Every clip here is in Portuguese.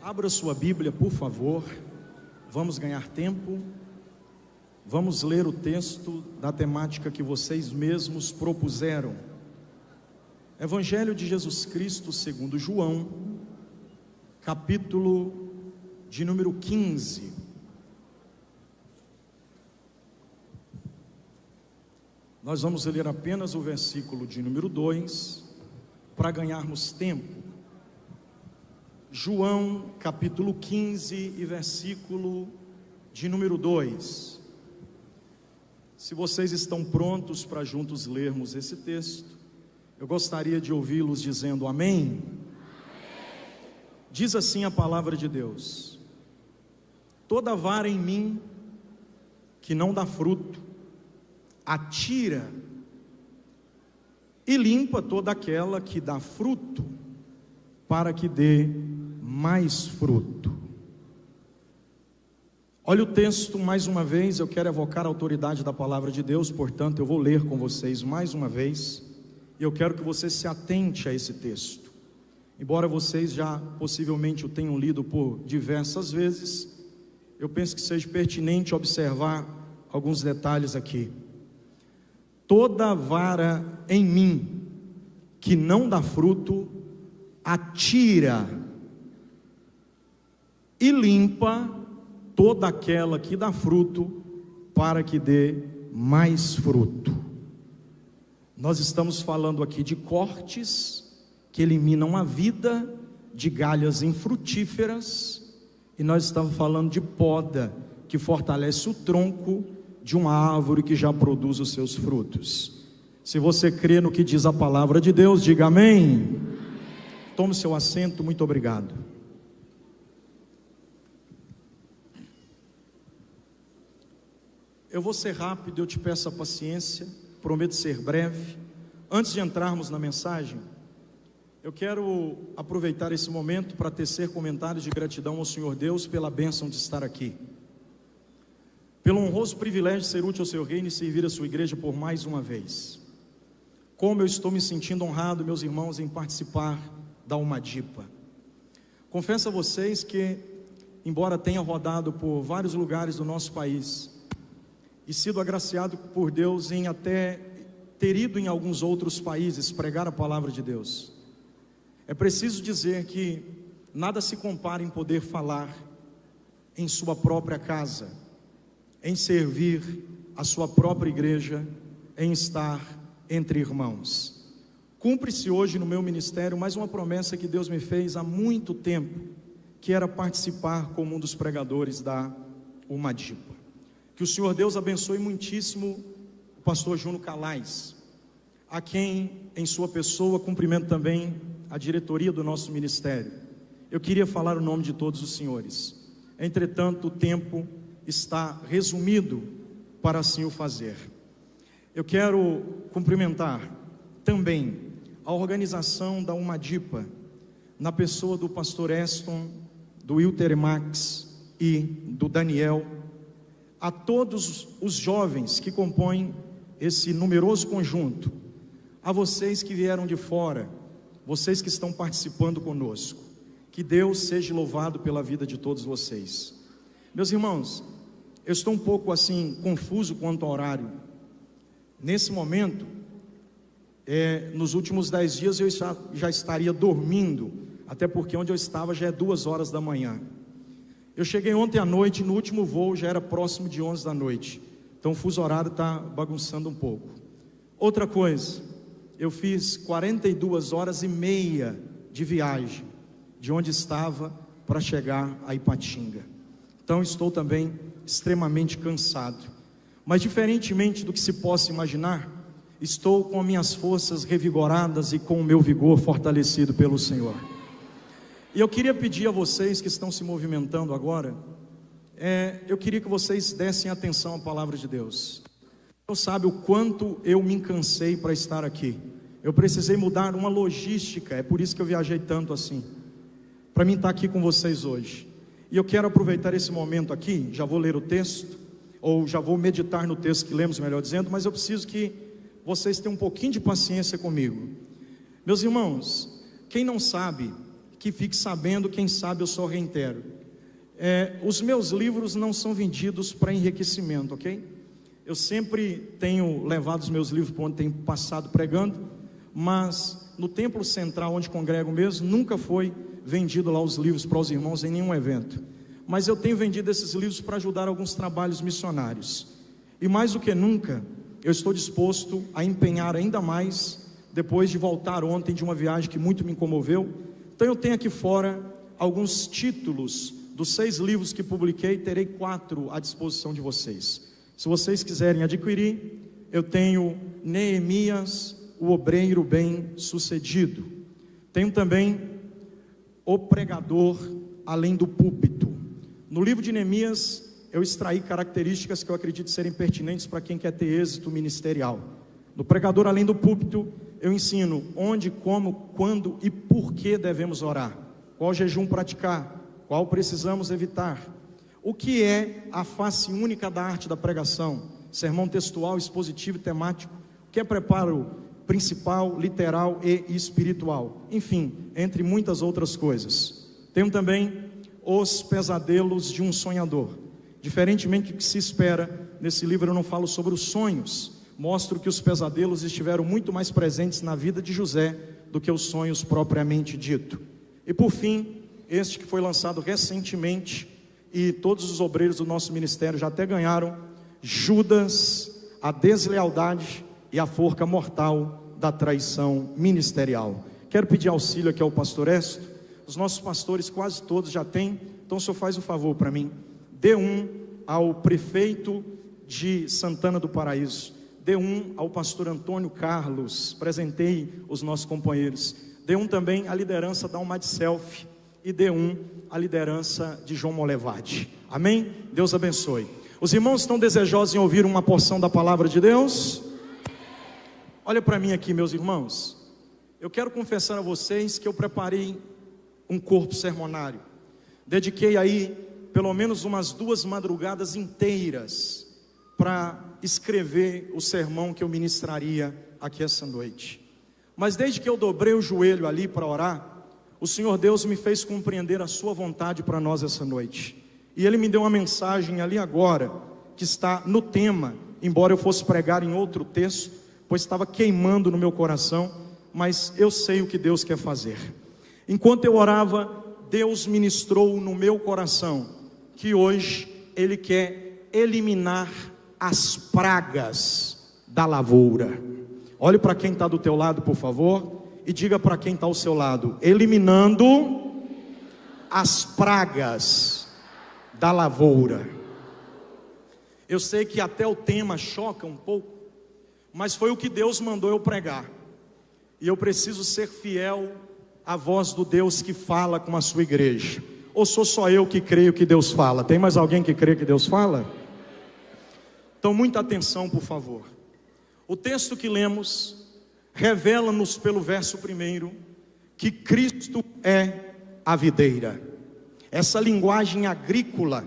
Abra sua Bíblia, por favor. Vamos ganhar tempo. Vamos ler o texto da temática que vocês mesmos propuseram. Evangelho de Jesus Cristo segundo João, capítulo de número 15. Nós vamos ler apenas o versículo de número 2, para ganharmos tempo. João, capítulo 15 e versículo de número 2. Se vocês estão prontos para juntos lermos esse texto, eu gostaria de ouvi-los dizendo amém. Diz assim a palavra de Deus: toda vara em mim que não dá fruto, atira, e limpa toda aquela que dá fruto, para que dê mais fruto. Olha o texto mais uma vez. Eu quero evocar a autoridade da palavra de Deus, portanto eu vou ler com vocês mais uma vez, e eu quero que você se atente a esse texto. Embora vocês já possivelmente o tenham lido por diversas vezes, eu penso que seja pertinente observar alguns detalhes aqui. Toda vara em mim que não dá fruto, atira, e limpa toda aquela que dá fruto, para que dê mais fruto. Nós estamos falando aqui de cortes que eliminam a vida, de galhas infrutíferas, e nós estamos falando de poda que fortalece o tronco de uma árvore que já produz os seus frutos. Se você crê no que diz a palavra de Deus, diga amém. Tome seu assento, muito obrigado. Eu vou ser rápido, eu te peço a paciência, prometo ser breve. Antes de entrarmos na mensagem, eu quero aproveitar esse momento para tecer comentários de gratidão ao Senhor Deus pela bênção de estar aqui, pelo honroso privilégio de ser útil ao seu reino e servir a sua igreja por mais uma vez. Como eu estou me sentindo honrado, meus irmãos, em participar da Umadipa. Confesso a vocês que, embora tenha rodado por vários lugares do nosso país e sido agraciado por Deus em até ter ido em alguns outros países pregar a palavra de Deus, é preciso dizer que nada se compara em poder falar em sua própria casa, em servir a sua própria igreja, em estar entre irmãos. Cumpre-se hoje no meu ministério mais uma promessa que Deus me fez há muito tempo, que era participar como um dos pregadores da Umadipa. Que o Senhor Deus abençoe muitíssimo o pastor Juno Calais, a quem em sua pessoa cumprimento também a diretoria do nosso ministério. Eu queria falar o nome de todos os senhores, entretanto o tempo está resumido para assim o fazer. Eu quero cumprimentar também a organização da Umadipa, na pessoa do pastor Eston, do Wilter Max e do Daniel, a todos os jovens que compõem esse numeroso conjunto, a vocês que vieram de fora, vocês que estão participando conosco, que Deus seja louvado pela vida de todos vocês. Meus irmãos, eu estou um pouco assim confuso quanto ao horário. Nesse momento, nos últimos 10 dias eu já estaria dormindo, até porque onde eu estava já é 2 horas da manhã. Eu cheguei ontem à noite, no último voo já era próximo de 11 da noite, então o fuso horário está bagunçando um pouco. Outra coisa, eu fiz 42 horas e meia de viagem, de onde estava para chegar a Ipatinga. Então estou também extremamente cansado, mas diferentemente do que se possa imaginar, estou com as minhas forças revigoradas e com o meu vigor fortalecido pelo Senhor. E eu queria pedir a vocês que estão se movimentando agora, eu queria que vocês dessem atenção à palavra de Deus. Não sabe o quanto eu me cansei para estar aqui. Eu precisei mudar uma logística, é por isso que eu viajei tanto assim, para mim estar aqui com vocês hoje. E eu quero aproveitar esse momento aqui, já vou ler o texto, ou já vou meditar no texto que lemos, melhor dizendo, mas eu preciso que vocês tenham um pouquinho de paciência comigo. Meus irmãos, quem não sabe que fique sabendo, quem sabe eu só reitero. Os meus livros não são vendidos para enriquecimento, ok? Eu sempre tenho levado os meus livros para onde tenho passado pregando, mas no templo central onde congrego mesmo, nunca foi vendido lá os livros para os irmãos em nenhum evento. Mas eu tenho vendido esses livros para ajudar alguns trabalhos missionários. E mais do que nunca, eu estou disposto a empenhar ainda mais, depois de voltar ontem de uma viagem que muito me comoveu. Então eu tenho aqui fora alguns títulos dos 6 livros que publiquei, terei 4 à disposição de vocês. Se vocês quiserem adquirir, eu tenho Neemias, o obreiro bem-sucedido. Tenho também O Pregador Além do Púlpito. No livro de Neemias, eu extraí características que eu acredito serem pertinentes para quem quer ter êxito ministerial. No Pregador Além do Púlpito, eu ensino onde, como, quando e por que devemos orar, qual jejum praticar, qual precisamos evitar, o que é a face única da arte da pregação, sermão textual, expositivo e temático, o que é preparo principal, literal e espiritual, enfim, entre muitas outras coisas. Tenho também Os Pesadelos de um Sonhador. Diferentemente do que se espera, nesse livro eu não falo sobre os sonhos, mostro que os pesadelos estiveram muito mais presentes na vida de José do que os sonhos propriamente dito. E por fim, este que foi lançado recentemente, e todos os obreiros do nosso ministério já até ganharam, Judas, a deslealdade e a forca mortal da traição ministerial. Quero pedir auxílio aqui ao pastor Esto. Os nossos pastores quase todos já têm, então o senhor faz um favor para mim, dê um ao prefeito de Santana do Paraíso, dê um ao pastor Antônio Carlos, presentei os nossos companheiros, dê um também à liderança da Alma de Selfie, e dê um à liderança de João Molevade. Amém? Deus abençoe. Os irmãos estão desejosos em ouvir uma porção da palavra de Deus? Olha para mim aqui, meus irmãos. Eu quero confessar a vocês que eu preparei um corpo sermonário. Dediquei aí pelo menos umas 2 madrugadas inteiras para escrever o sermão que eu ministraria aqui essa noite. Mas desde que eu dobrei o joelho ali para orar, o Senhor Deus me fez compreender a sua vontade para nós essa noite. E Ele me deu uma mensagem ali agora, que está no tema, embora eu fosse pregar em outro texto, pois estava queimando no meu coração, mas eu sei o que Deus quer fazer. Enquanto eu orava, Deus ministrou no meu coração, que hoje Ele quer eliminar as pragas da lavoura. Olhe para quem está do teu lado, por favor, e diga para quem está ao seu lado: eliminando as pragas da lavoura. Eu sei que até o tema choca um pouco, mas foi o que Deus mandou eu pregar, e eu preciso ser fiel à voz do Deus que fala com a sua igreja. Ou sou só eu que creio que Deus fala? Tem mais alguém que crê que Deus fala? Então muita atenção, por favor. O texto que lemos revela-nos pelo verso 1 que Cristo é a videira. Essa linguagem agrícola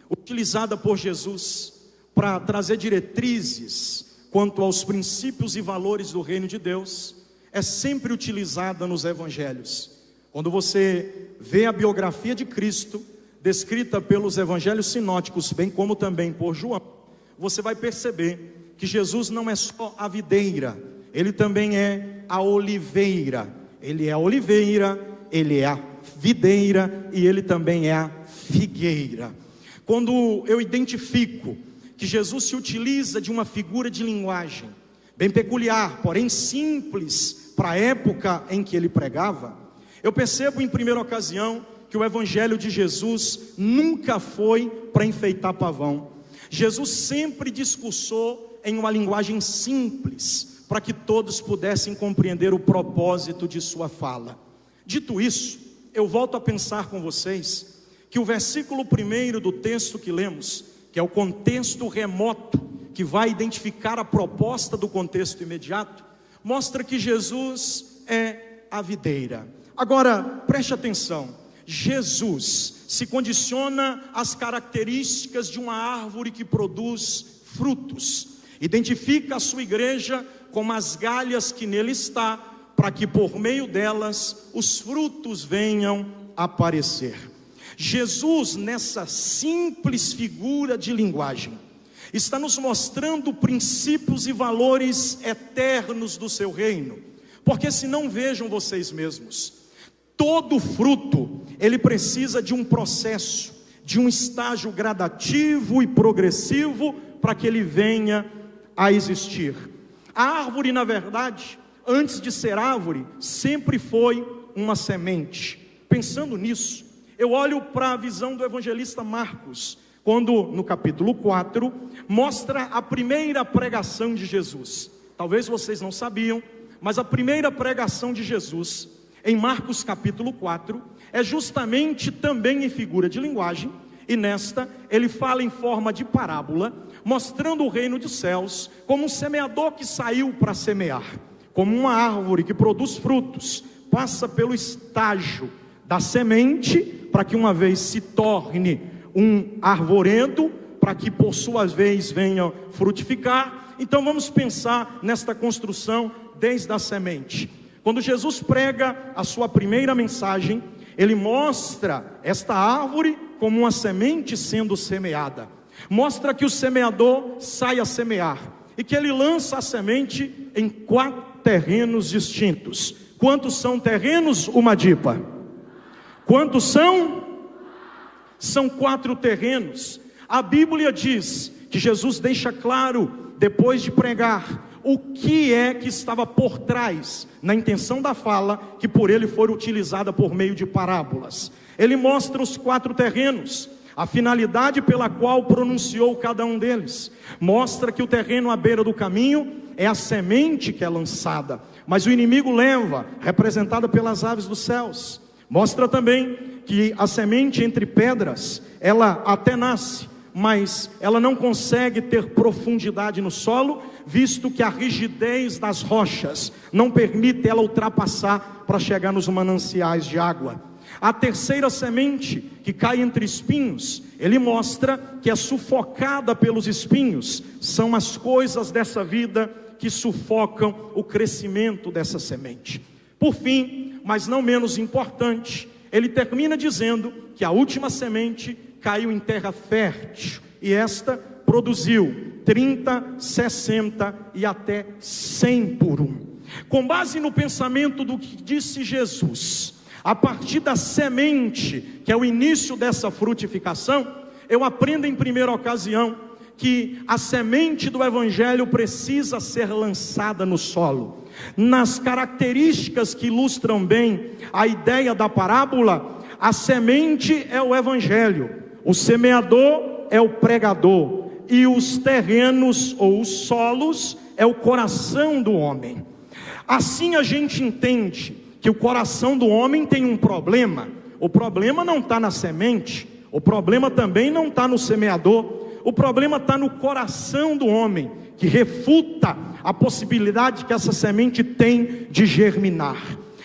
utilizada por Jesus para trazer diretrizes quanto aos princípios e valores do reino de Deus é sempre utilizada nos evangelhos. Quando você vê a biografia de Cristo descrita pelos evangelhos sinóticos, bem como também por João, você vai perceber que Jesus não é só a videira, Ele também é a oliveira. Ele é a oliveira, Ele é a videira e Ele também é a figueira. Quando eu identifico que Jesus se utiliza de uma figura de linguagem bem peculiar, porém simples para a época em que Ele pregava, eu percebo em primeira ocasião que o evangelho de Jesus nunca foi para enfeitar pavão. Jesus sempre discursou em uma linguagem simples, para que todos pudessem compreender o propósito de sua fala. Dito isso, eu volto a pensar com vocês que o versículo 1 do texto que lemos, que é o contexto remoto, que vai identificar a proposta do contexto imediato, mostra que Jesus é a videira. Agora, preste atenção, Jesus se condiciona às características de uma árvore que produz frutos, identifica a sua igreja como as galhas que nele está, para que por meio delas os frutos venham a aparecer. Jesus, nessa simples figura de linguagem, está nos mostrando princípios e valores eternos do seu reino. Porque se não, vejam vocês mesmos, todo fruto, ele precisa de um processo, de um estágio gradativo e progressivo, para que ele venha a existir. A árvore, na verdade, antes de ser árvore, sempre foi uma semente. Pensando nisso, eu olho para a visão do evangelista Marcos, quando no capítulo 4, mostra a primeira pregação de Jesus. Talvez vocês não sabiam, mas a primeira pregação de Jesus, em Marcos capítulo 4, é justamente também em figura de linguagem, e nesta ele fala em forma de parábola, mostrando o reino dos céus como um semeador que saiu para semear, como uma árvore que produz frutos, passa pelo estágio da semente, para que uma vez se torne um arvoredo, para que por sua vez venha frutificar. Então vamos pensar nesta construção desde a semente. Quando Jesus prega a sua primeira mensagem, ele mostra esta árvore como uma semente sendo semeada, mostra que o semeador sai a semear, e que ele lança a semente em 4 terrenos distintos. Quantos são terrenos, Umadipa? Quantos são? São 4 terrenos. A Bíblia diz que Jesus deixa claro, depois de pregar, o que é que estava por trás, na intenção da fala, que por ele foi utilizada por meio de parábolas. Ele mostra os 4 terrenos, a finalidade pela qual pronunciou cada um deles. Mostra que o terreno à beira do caminho é a semente que é lançada, mas o inimigo leva, representada pelas aves dos céus. Mostra também que a semente entre pedras, ela até nasce, mas ela não consegue ter profundidade no solo, visto que a rigidez das rochas não permite ela ultrapassar para chegar nos mananciais de água. A terceira semente, que cai entre espinhos, ele mostra que é sufocada pelos espinhos. São as coisas dessa vida que sufocam o crescimento dessa semente. Por fim, mas não menos importante, ele termina dizendo que a última semente caiu em terra fértil, e esta produziu 30, 60 e até 100 por um. Com base no pensamento do que disse Jesus, a partir da semente, que é o início dessa frutificação, eu aprendo em primeira ocasião que a semente do Evangelho precisa ser lançada no solo. Nas características que ilustram bem a ideia da parábola, a semente é o Evangelho, o semeador é o pregador, e os terrenos ou os solos é o coração do homem. Assim a gente entende que o coração do homem tem um problema. O problema não está na semente, o problema também não está no semeador, o problema está no coração do homem, que refuta a possibilidade que essa semente tem de germinar.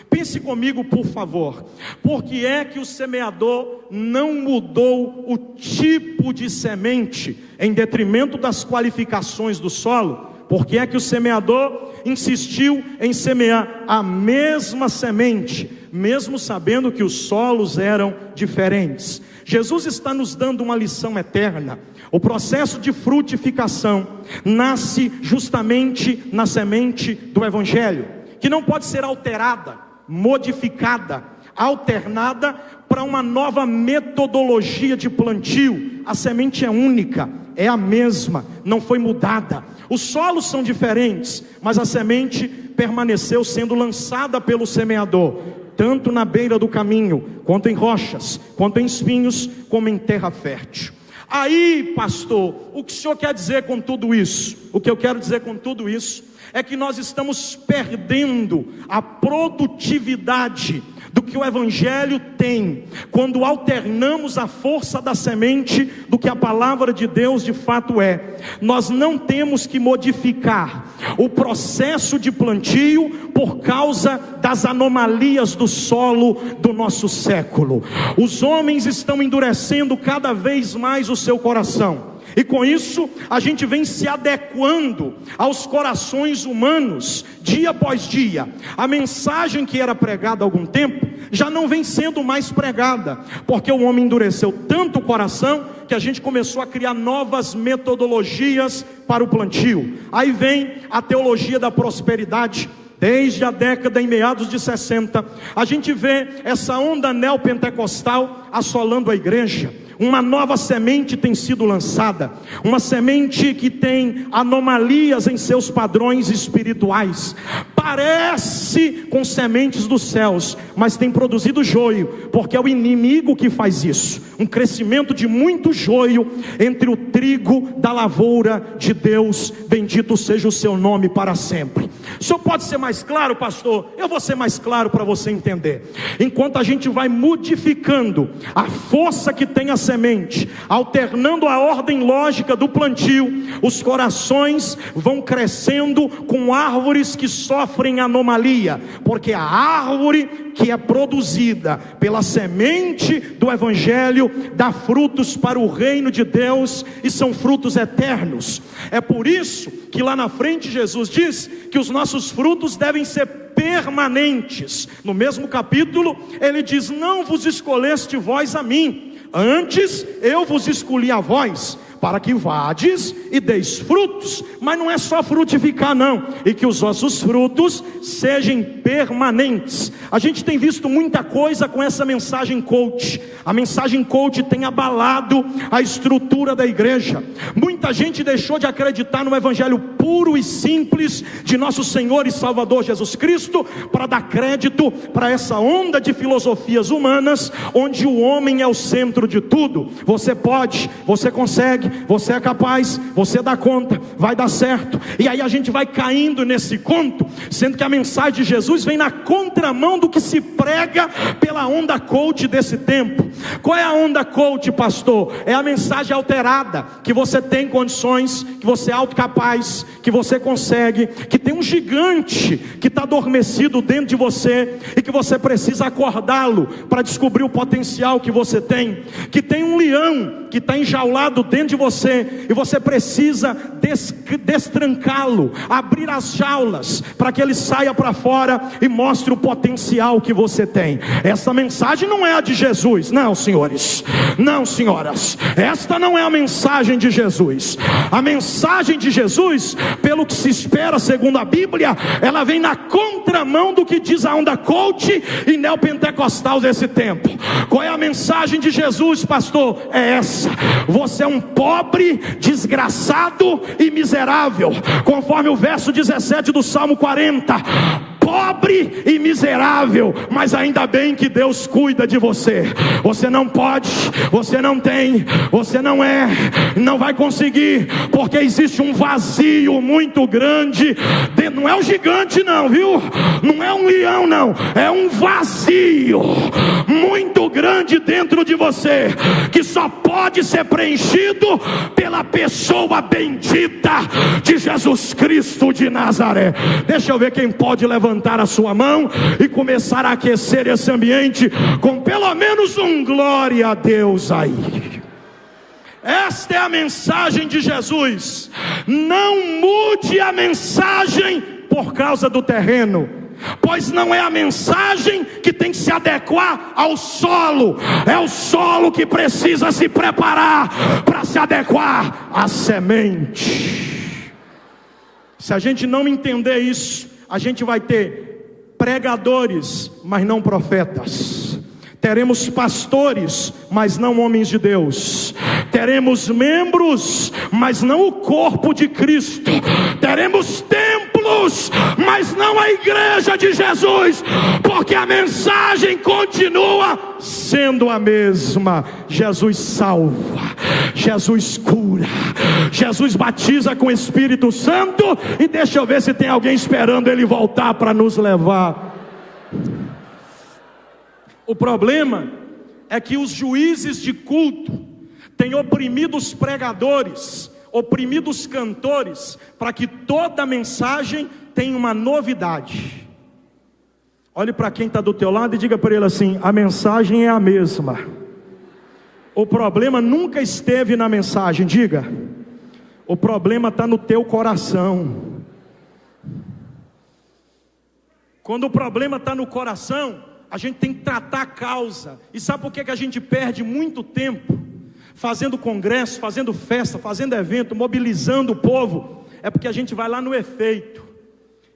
Pense comigo, por favor, por que é que o semeador não mudou o tipo de semente em detrimento das qualificações do solo? Por que é que o semeador insistiu em semear a mesma semente, mesmo sabendo que os solos eram diferentes? Jesus está nos dando uma lição eterna. O processo de frutificação nasce justamente na semente do Evangelho, que não pode ser alterada, modificada, alternada para uma nova metodologia de plantio. A semente é única, é a mesma, não foi mudada. Os solos são diferentes, mas a semente permaneceu sendo lançada pelo semeador, tanto na beira do caminho, quanto em rochas, quanto em espinhos, como em terra fértil. Aí, pastor, o que o senhor quer dizer com tudo isso? O que eu quero dizer com tudo isso é que nós estamos perdendo a produtividade do que o Evangelho tem, quando alternamos a força da semente do que a palavra de Deus de fato é. Nós não temos que modificar o processo de plantio por causa das anomalias do solo do nosso século. Os homens estão endurecendo cada vez mais o seu coração. E com isso, a gente vem se adequando aos corações humanos, dia após dia. A mensagem que era pregada há algum tempo, já não vem sendo mais pregada, porque o homem endureceu tanto o coração, que a gente começou a criar novas metodologias para o plantio. Aí vem a teologia da prosperidade. Desde a década em meados de 60, a gente vê essa onda neopentecostal assolando a igreja. Uma nova semente tem sido lançada, uma semente que tem anomalias em seus padrões espirituais, parece com sementes dos céus, mas tem produzido joio, porque é o inimigo que faz isso, um crescimento de muito joio entre o trigo da lavoura de Deus. Bendito seja o seu nome para sempre. O senhor pode ser mais claro, pastor? Eu vou ser mais claro para você entender. Enquanto a gente vai modificando a força que tem a semente, alternando a ordem lógica do plantio, os corações vão crescendo com árvores que sofrem anomalia, porque a árvore que é produzida pela semente do evangelho dá frutos para o reino de Deus, e são frutos eternos. É por isso que lá na frente Jesus diz que os nossos frutos devem ser permanentes. No mesmo capítulo ele diz: não vos escolheste vós a mim, antes eu vos escolhi a vós, para que vades e deis frutos. Mas não é só frutificar não, e que os vossos frutos sejam permanentes. A gente tem visto muita coisa com essa mensagem coach. A mensagem coach tem abalado a estrutura da igreja. Muita gente deixou de acreditar no evangelho puro e simples de nosso Senhor e Salvador Jesus Cristo, para dar crédito para essa onda de filosofias humanas, onde o homem é o centro de tudo. Você pode, você consegue, você é capaz, você dá conta, vai dar certo. E aí a gente vai caindo nesse conto, sendo que a mensagem de Jesus vem na contramão do que se prega pela onda coach desse tempo. Qual é a onda coach, pastor? É a mensagem alterada, que você tem condições, que você é autocapaz, que você consegue, que tem um gigante que está adormecido dentro de você, e que você precisa acordá-lo para descobrir o potencial que você tem, que tem um leão que está enjaulado dentro de você, e você precisa destrancá-lo, abrir as jaulas, para que ele saia para fora e mostre o potencial que você tem. Essa mensagem não é a de Jesus, não senhores, não senhoras, esta não é a mensagem de Jesus. A mensagem de Jesus, pelo que se espera segundo a Bíblia, ela vem na contramão do que diz a onda coach e neopentecostal desse tempo. Qual é a mensagem de Jesus, pastor? É essa: você é um pobre, desgraçado e miserável, conforme o verso 17 do Salmo 40. Pobre e miserável, mas ainda bem que Deus cuida de você. Você não pode, você não tem, você não é, não vai conseguir, porque existe um vazio muito grande. Não é um gigante não, viu? Não é um leão não, é um vazio muito grande dentro de você, que só pode ser preenchido pela pessoa bendita de Jesus Cristo de Nazaré. Deixa eu ver quem pode levantar a sua mão e começar a aquecer esse ambiente com pelo menos um glória a Deus aí. Esta é a mensagem de Jesus. Não mude a mensagem por causa do terreno, pois não é a mensagem que tem que se adequar ao solo, é o solo que precisa se preparar para se adequar à semente. Se a gente não entender isso, a gente vai ter pregadores, mas não profetas. Teremos pastores, mas não homens de Deus. Teremos membros, mas não o corpo de Cristo. Teremos templos, mas não a igreja de Jesus, porque a mensagem continua sendo a mesma. Jesus salva, Jesus cura, Jesus batiza com o Espírito Santo, e deixa eu ver se tem alguém esperando ele voltar para nos levar. O problema é que os juízes de culto têm oprimido os pregadores, oprimido os cantores, para que toda mensagem tenha uma novidade. Olhe para quem está do teu lado e diga para ele assim: a mensagem é a mesma, O problema nunca esteve na mensagem, diga. O problema está no teu coração. Quando o problema está no coração, a gente tem que tratar a causa. E sabe por que a gente perde muito tempo fazendo congresso, fazendo festa, fazendo evento, mobilizando o povo? É porque a gente vai lá no efeito.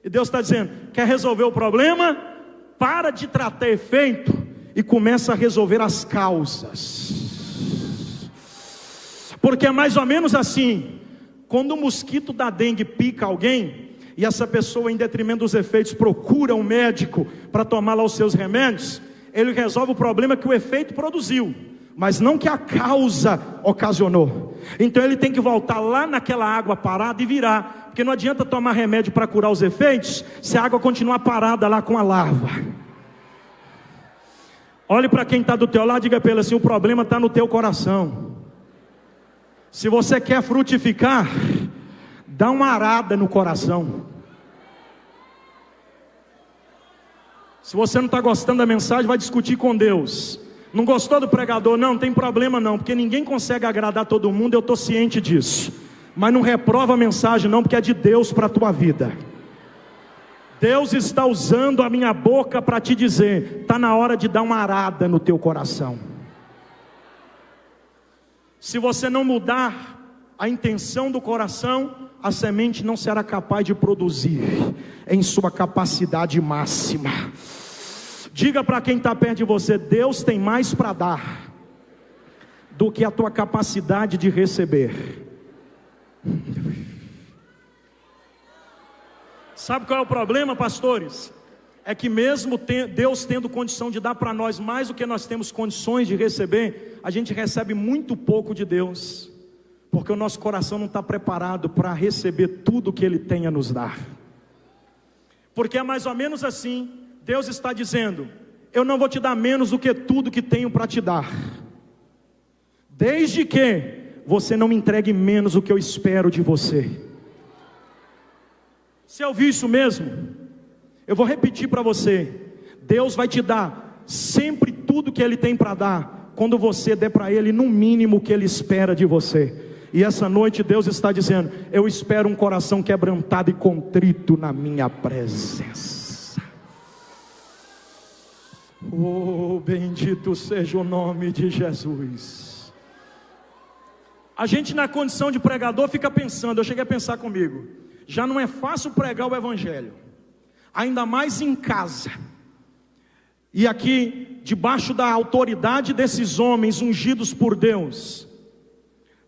E Deus está dizendo: quer resolver o problema? Para de tratar efeito e começa a resolver as causas. Porque é mais ou menos assim: quando o mosquito da dengue pica alguém, e essa pessoa, em detrimento dos efeitos, procura um médico para tomar lá os seus remédios, ele resolve o problema que o efeito produziu, mas não que a causa ocasionou. Então ele tem que voltar lá naquela água parada e virar, porque não adianta tomar remédio para curar os efeitos, se a água continuar parada lá com a larva. Olhe para quem está do teu lado e diga para ele assim: o problema está no teu coração. Se você quer frutificar, dá uma arada no coração. Se você não está gostando da mensagem, vai discutir com Deus. Não gostou do pregador? Não tem problema não, porque ninguém consegue agradar todo mundo, eu estou ciente disso. Mas não reprova a mensagem não, porque é de Deus para a tua vida. Deus está usando a minha boca para te dizer: está na hora de dar uma arada no teu coração. Se você não mudar a intenção do coração, a semente não será capaz de produzir em sua capacidade máxima. Diga para quem está perto de você: Deus tem mais para dar do que a tua capacidade de receber. Sabe qual é o problema, pastores? É que mesmo Deus tendo condição de dar para nós mais do que nós temos condições de receber, a gente recebe muito pouco de Deus, porque o nosso coração não está preparado para receber tudo que Ele tem a nos dar. Porque é mais ou menos assim: Deus está dizendo: eu não vou te dar menos do que tudo que tenho para te dar, desde que você não me entregue menos do que eu espero de você. Você ouviu isso mesmo? Eu vou repetir para você: Deus vai te dar sempre tudo que Ele tem para dar, quando você der para Ele no mínimo o que Ele espera de você. E essa noite Deus está dizendo: eu espero um coração quebrantado e contrito na minha presença. Oh, bendito seja o nome de Jesus. A gente, na condição de pregador, fica pensando, eu cheguei a pensar comigo: já não é fácil pregar o evangelho, ainda mais em casa, e aqui debaixo da autoridade desses homens ungidos por Deus,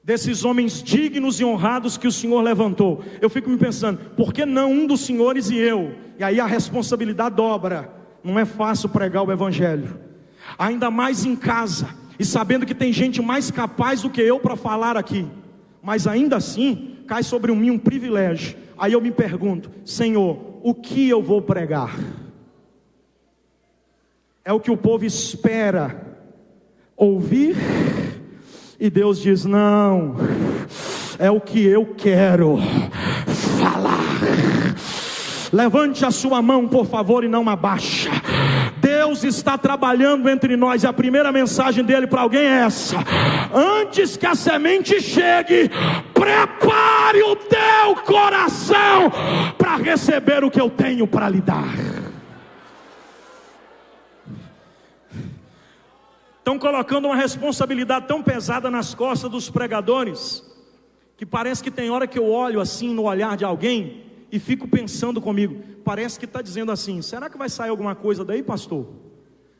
desses homens dignos e honrados que o Senhor levantou. Eu fico me pensando: por que não um dos senhores e eu? E aí a responsabilidade dobra. Não é fácil pregar o evangelho, ainda mais em casa, e sabendo que tem gente mais capaz do que eu para falar aqui, mas ainda assim cai sobre mim um privilégio. Aí eu me pergunto: Senhor, o que eu vou pregar? É o que o povo espera ouvir? E Deus diz: não, é o que eu quero falar. Levante a sua mão, por favor, e não abaixa. Deus está trabalhando entre nós, e a primeira mensagem dele para alguém é essa: antes que a semente chegue, prepare o teu coração para receber o que eu tenho para lhe dar. Estão colocando uma responsabilidade tão pesada nas costas dos pregadores, que parece que tem hora que eu olho assim no olhar de alguém e fico pensando comigo, parece que está dizendo assim: será que vai sair alguma coisa daí, pastor?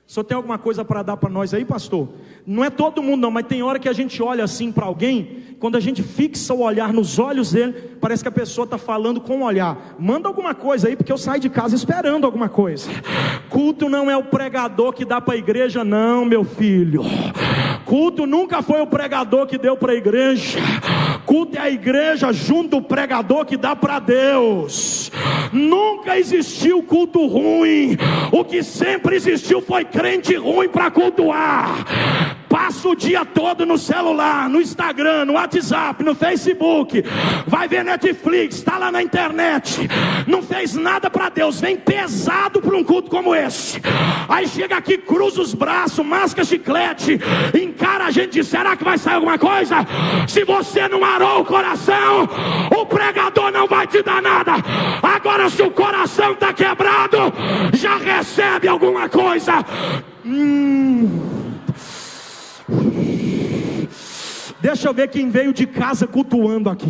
O senhor tem alguma coisa para dar para nós aí, pastor? Não é todo mundo não, mas tem hora que a gente olha assim para alguém, quando a gente fixa o olhar nos olhos dele, parece que a pessoa está falando com o olhar: manda alguma coisa aí, porque eu saio de casa esperando alguma coisa. Culto não é o pregador que dá para a igreja não, meu filho. Culto nunca foi o pregador que deu para a igreja. Culto é a igreja junto ao pregador que dá para Deus. Nunca existiu culto ruim. O que sempre existiu foi crente ruim para cultuar. passa o dia todo no celular, no Instagram, no WhatsApp, no Facebook, vai ver Netflix, está lá na internet, não fez nada para Deus, vem pesado para um culto como esse, aí chega aqui, cruza os braços, masca chiclete, encara a gente e diz: será que vai sair alguma coisa? Se você não arou o coração, o pregador não vai te dar nada. Agora, se o coração está quebrado, já recebe alguma coisa. Deixa eu ver quem veio de casa cultuando aqui.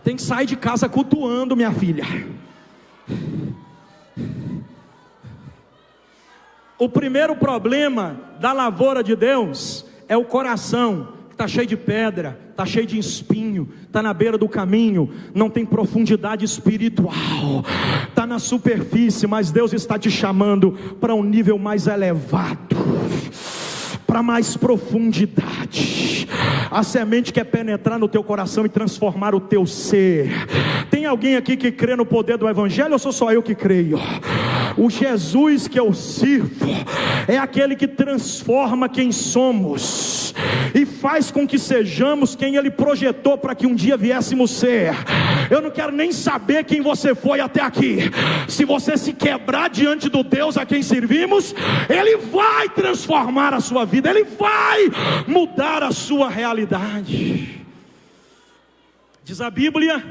Tem que sair de casa cultuando, minha filha. O primeiro problema da lavoura de Deus é o coração, que está cheio de pedra, está cheio de espinho, está na beira do caminho, não tem profundidade espiritual, está na superfície, mas Deus está te chamando para um nível mais elevado, para mais profundidade. A semente quer penetrar no teu coração e transformar o teu ser. Tem alguém aqui que crê no poder do Evangelho, ou sou só eu que creio? O Jesus que eu sirvo é aquele que transforma quem somos e faz com que sejamos quem Ele projetou para que um dia viéssemos ser. Eu não quero nem saber quem você foi até aqui. Se você se quebrar diante do Deus a quem servimos, Ele vai transformar a sua vida, Ele vai mudar a sua realidade. Diz a Bíblia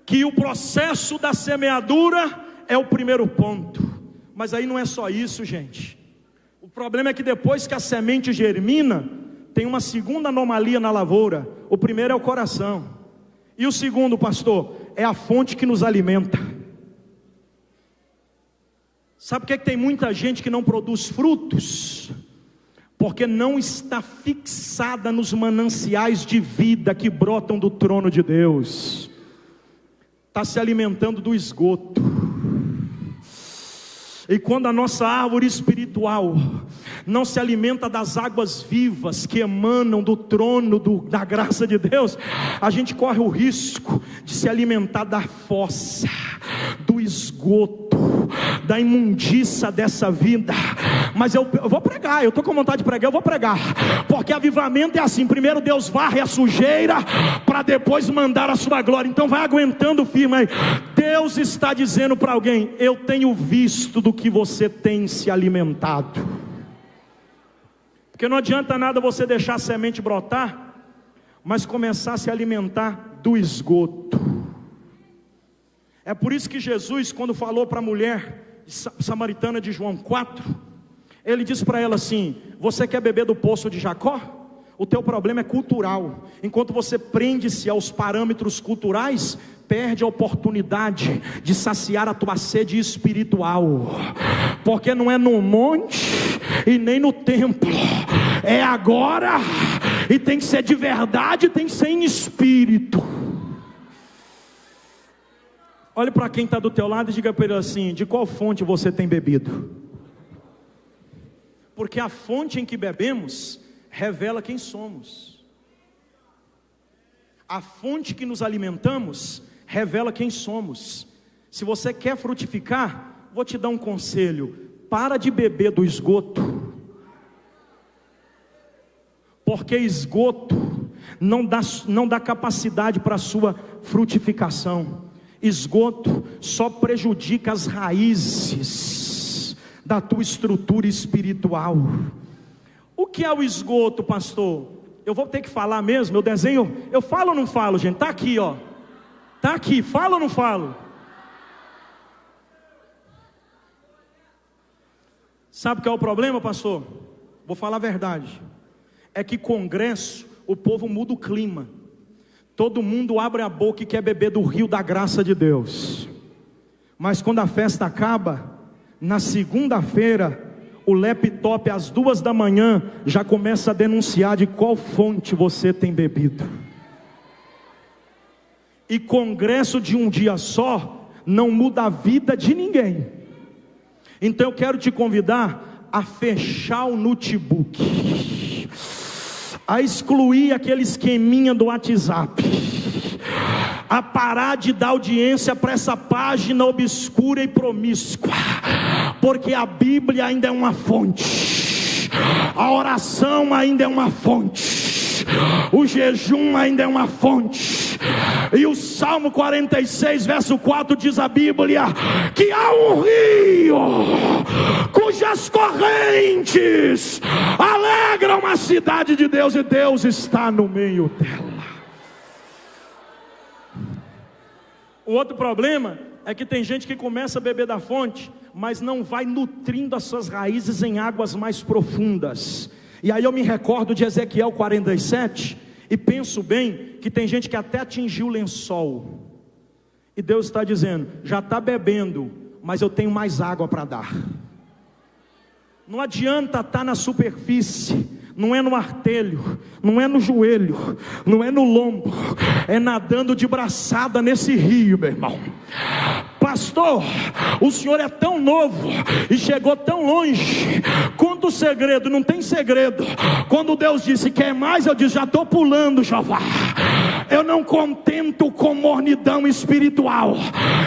que o processo da semeadura é o primeiro ponto. Mas aí não é só isso, gente. O problema é que depois que a semente germina, tem uma segunda anomalia na lavoura. O primeiro é o coração. E o segundo, pastor, é a fonte que nos alimenta. Sabe por que tem muita gente que não produz frutos? Porque não está fixada nos mananciais de vida que brotam do trono de Deus. Está se alimentando do esgoto. E quando a nossa árvore espiritual não se alimenta das águas vivas que emanam do trono da graça de Deus, a gente corre o risco de se alimentar da fossa, do esgoto, da imundícia dessa vida. Mas eu vou pregar, eu estou com vontade de pregar, eu vou pregar, porque avivamento é assim: primeiro Deus varre a sujeira, para depois mandar a sua glória. Então vai aguentando firme aí. Deus está dizendo para alguém: eu tenho visto do que você tem se alimentado. Porque não adianta nada você deixar a semente brotar, mas começar a se alimentar do esgoto. É por isso que Jesus, quando falou para a mulher samaritana de João 4, ele disse para ela assim: você quer beber do poço de Jacó? O teu problema é cultural. Enquanto você prende-se aos parâmetros culturais, perde a oportunidade de saciar a tua sede espiritual. Porque não é no monte e nem no templo, é agora, e tem que ser de verdade, tem que ser em espírito. Olhe para quem está do teu lado e diga para ele assim: de qual fonte você tem bebido? Porque a fonte em que bebemos revela quem somos. A fonte que nos alimentamos revela quem somos. Se você quer frutificar, vou te dar um conselho: para de beber do esgoto, porque esgoto não dá capacidade para a sua frutificação. Esgoto só prejudica as raízes da tua estrutura espiritual. O que é o esgoto, pastor? Eu vou ter que falar mesmo, eu desenho, eu falo ou não falo, gente? Está aqui, ó. Está aqui, falo ou não falo? Sabe qual é o problema, pastor? Vou falar a verdade. É que congresso, o povo muda o clima. Todo mundo abre a boca e quer beber do rio da graça de Deus. Mas quando a festa acaba, na segunda-feira, o laptop às 2 da manhã já começa a denunciar de qual fonte você tem bebido. E congresso de um dia só não muda a vida de ninguém. Então eu quero te convidar a fechar o notebook, a excluir aquele esqueminha do WhatsApp, a parar de dar audiência para essa página obscura e promíscua, porque a Bíblia ainda é uma fonte, a oração ainda é uma fonte, o jejum ainda é uma fonte. E o Salmo 46 verso 4 diz a Bíblia que há um rio cujas correntes alegram a cidade de Deus, e Deus está no meio dela. O outro problema é que tem gente que começa a beber da fonte, mas não vai nutrindo as suas raízes em águas mais profundas. E aí eu me recordo de Ezequiel 47 e penso bem que tem gente que até atingiu o lençol, e Deus está dizendo: já está bebendo, mas eu tenho mais água para dar. Não adianta estar na superfície, não é no artelho, não é no joelho, não é no lombo, é nadando de braçada nesse rio, meu irmão. Pastor, o senhor é tão novo e chegou tão longe. Conta o segredo. Não tem segredo. Quando Deus disse: quer mais? Eu disse: já estou pulando, Jeová. Eu não contento com mornidão espiritual.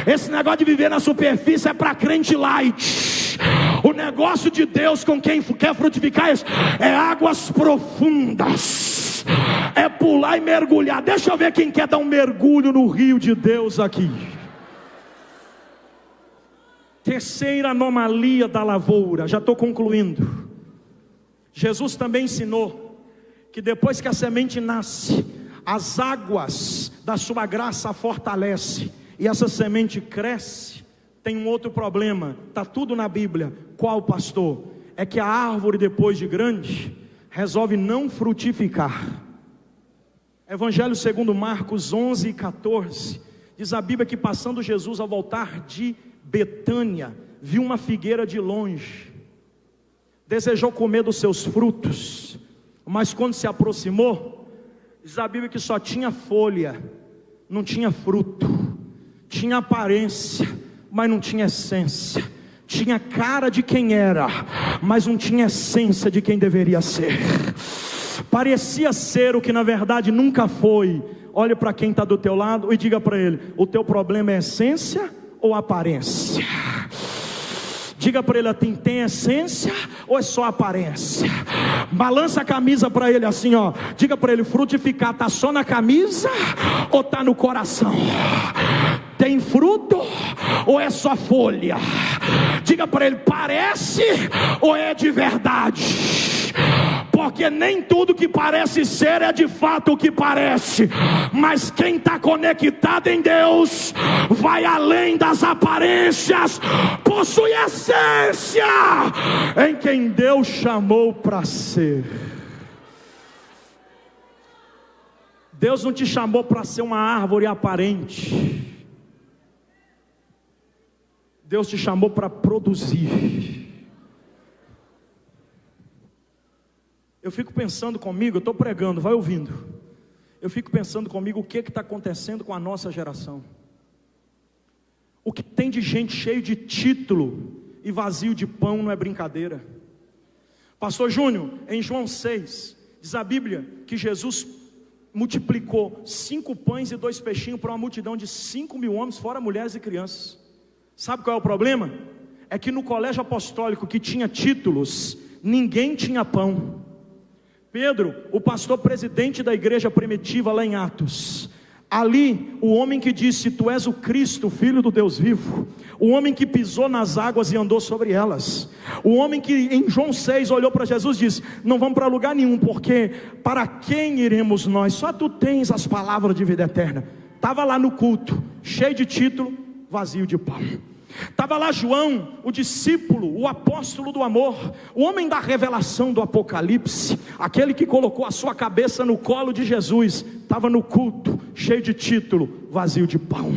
Esse negócio de viver na superfície é para crente light. O negócio de Deus com quem quer frutificar é águas profundas, é pular e mergulhar. Deixa eu ver quem quer dar um mergulho no rio de Deus aqui. Terceira anomalia da lavoura, já estou concluindo. Jesus também ensinou que depois que a semente nasce, as águas da sua graça a fortalecem, e essa semente cresce. Tem um outro problema, está tudo na Bíblia. Qual, pastor? É que a árvore, depois de grande, resolve não frutificar. Evangelho segundo Marcos 11 e 14, diz a Bíblia que passando Jesus ao voltar de Betânia, viu uma figueira de longe, desejou comer dos seus frutos, mas quando se aproximou, diz a Bíblia que só tinha folha, não tinha fruto, tinha aparência, mas não tinha essência, tinha cara de quem era, mas não tinha essência de quem deveria ser. Parecia ser o que na verdade nunca foi. Olhe para quem está do teu lado e diga para ele: o teu problema é essência ou aparência? Diga para ele: tem essência ou é só aparência? Balança a camisa para ele assim, ó. Diga para ele: frutificar está só na camisa ou está no coração? Tem fruto ou é só folha? Diga para ele: parece ou é de verdade? Porque nem tudo que parece ser é de fato o que parece. Mas quem está conectado em Deus vai além das aparências, possui essência em quem Deus chamou para ser. Deus não te chamou para ser uma árvore aparente. Deus te chamou para produzir. Eu fico pensando comigo, eu estou pregando, vai ouvindo. Eu fico pensando comigo o que está acontecendo com a nossa geração. O que tem de gente cheio de título e vazio de pão não é brincadeira. Pastor Júnior, em João 6, diz a Bíblia que Jesus multiplicou 5 pães e 2 peixinhos para uma multidão de 5.000 homens, fora mulheres e crianças. Sabe qual é o problema? É que no colégio apostólico que tinha títulos, ninguém tinha pão. Pedro, o pastor presidente da igreja primitiva lá em Atos, ali o homem que disse: tu és o Cristo, filho do Deus vivo, o homem que pisou nas águas e andou sobre elas, o homem que em João 6 olhou para Jesus e disse: não vamos para lugar nenhum, porque para quem iremos nós? Só tu tens as palavras de vida eterna. Estava lá no culto, cheio de título, vazio de pão. Estava lá João, o discípulo, o apóstolo do amor, o homem da revelação do Apocalipse, aquele que colocou a sua cabeça no colo de Jesus, estava no culto, cheio de título, vazio de pão.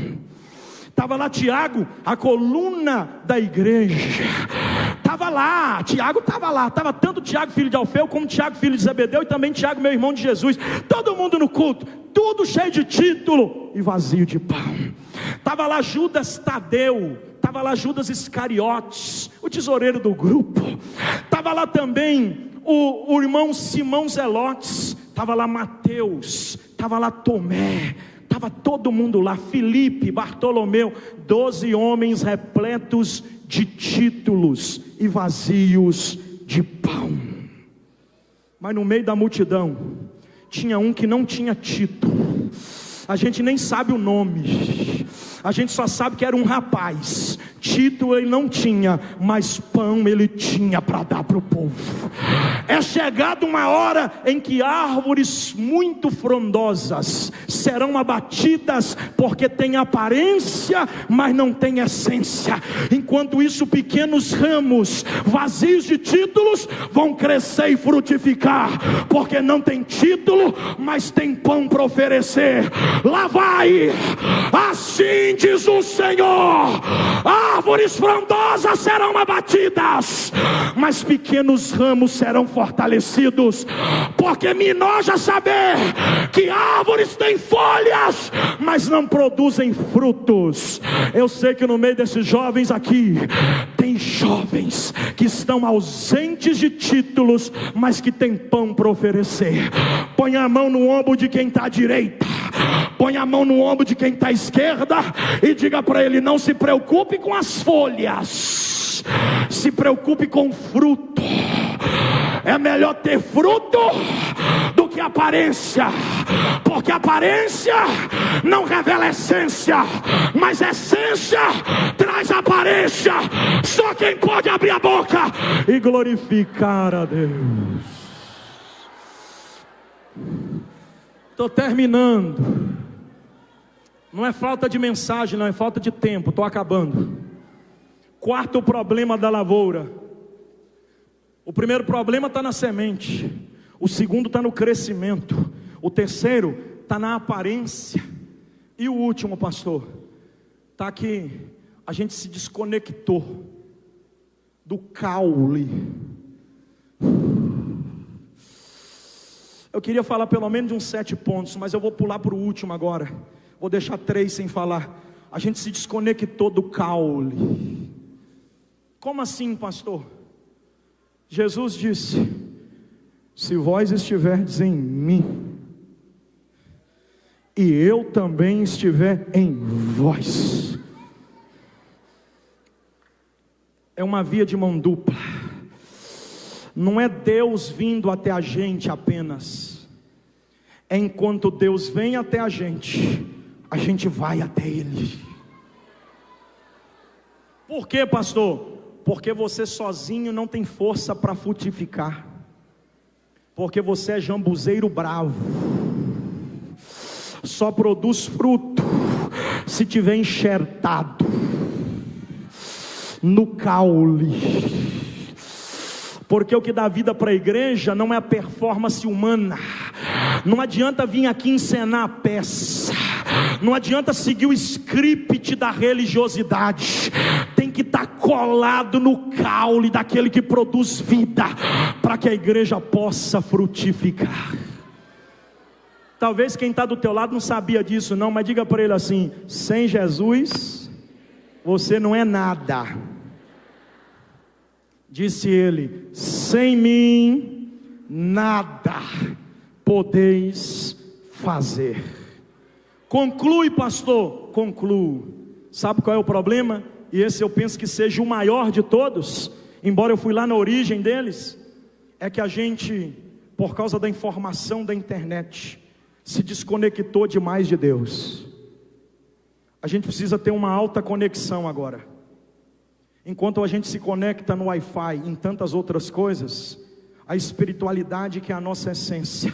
Estava lá Tiago, a coluna da igreja. Estava lá, Tiago estava lá. Estava tanto Tiago filho de Alfeu, como Tiago filho de Zebedeu, e também Tiago meu irmão de Jesus. Todo mundo no culto, tudo cheio de título e vazio de pão. Estava lá Judas Tadeu, estava lá Judas Iscariotes, o tesoureiro do grupo. Estava lá também o irmão Simão Zelotes. Estava lá Mateus, estava lá Tomé, estava todo mundo lá, Filipe, Bartolomeu, 12 homens repletos de títulos e vazios de pão. Mas no meio da multidão tinha um que não tinha título. A gente nem sabe o nome, a gente só sabe que era um rapaz. Título ele não tinha, mas pão ele tinha para dar para o povo. É chegada uma hora em que árvores muito frondosas serão abatidas, porque tem aparência, mas não tem essência. Enquanto isso, pequenos ramos vazios de títulos vão crescer e frutificar, porque não tem título, mas tem pão para oferecer. Lá vai, assim diz o Senhor: árvores frondosas serão abatidas, mas pequenos ramos serão fortalecidos, porque me enoja saber que árvores têm folhas, mas não produzem frutos. Eu sei que no meio desses jovens aqui, tem jovens que estão ausentes de títulos, mas que têm pão para oferecer. Põe a mão no ombro de quem está à direita, põe a mão no ombro de quem está à esquerda e diga para ele: não se preocupe com as folhas, se preocupe com o fruto. É melhor ter fruto do que aparência, porque aparência não revela essência, mas essência traz aparência. Só quem pode abrir a boca e glorificar a Deus. Estou terminando. Não é falta de mensagem, não é falta de tempo, estou acabando. Quarto problema da lavoura. O primeiro problema está na semente, o segundo está no crescimento, o terceiro está na aparência, e o último, pastor, está que a gente se desconectou do caule. Eu queria falar pelo menos de uns 7 pontos, mas eu vou pular para o último agora. Vou deixar 3 sem falar. A gente se desconectou do caule. Como assim, pastor? Jesus disse: se vós estiverdes em mim, e eu também estiver em vós. É uma via de mão dupla. Não é Deus vindo até a gente apenas. É enquanto Deus vem até a gente vai até Ele. Por quê, pastor? Porque você sozinho não tem força para frutificar, porque você é jambuzeiro bravo, só produz fruto se tiver enxertado no caule. Porque o que dá vida para a igreja não é a performance humana. Não adianta vir aqui encenar a peça, não adianta seguir o script da religiosidade. Tem que estar colado no caule daquele que produz vida, para que a igreja possa frutificar. Talvez quem está do teu lado não sabia disso não, mas diga para ele assim: sem Jesus você não é nada. Disse ele: sem mim nada podeis fazer. Conclui, pastor. Concluo. Sabe qual é o problema? E esse eu penso que seja o maior de todos, embora eu fui lá na origem deles. É que a gente, por causa da informação da internet, se desconectou demais de Deus. A gente precisa ter uma alta conexão agora. Enquanto a gente se conecta no Wi-Fi, em tantas outras coisas, a espiritualidade, que é a nossa essência,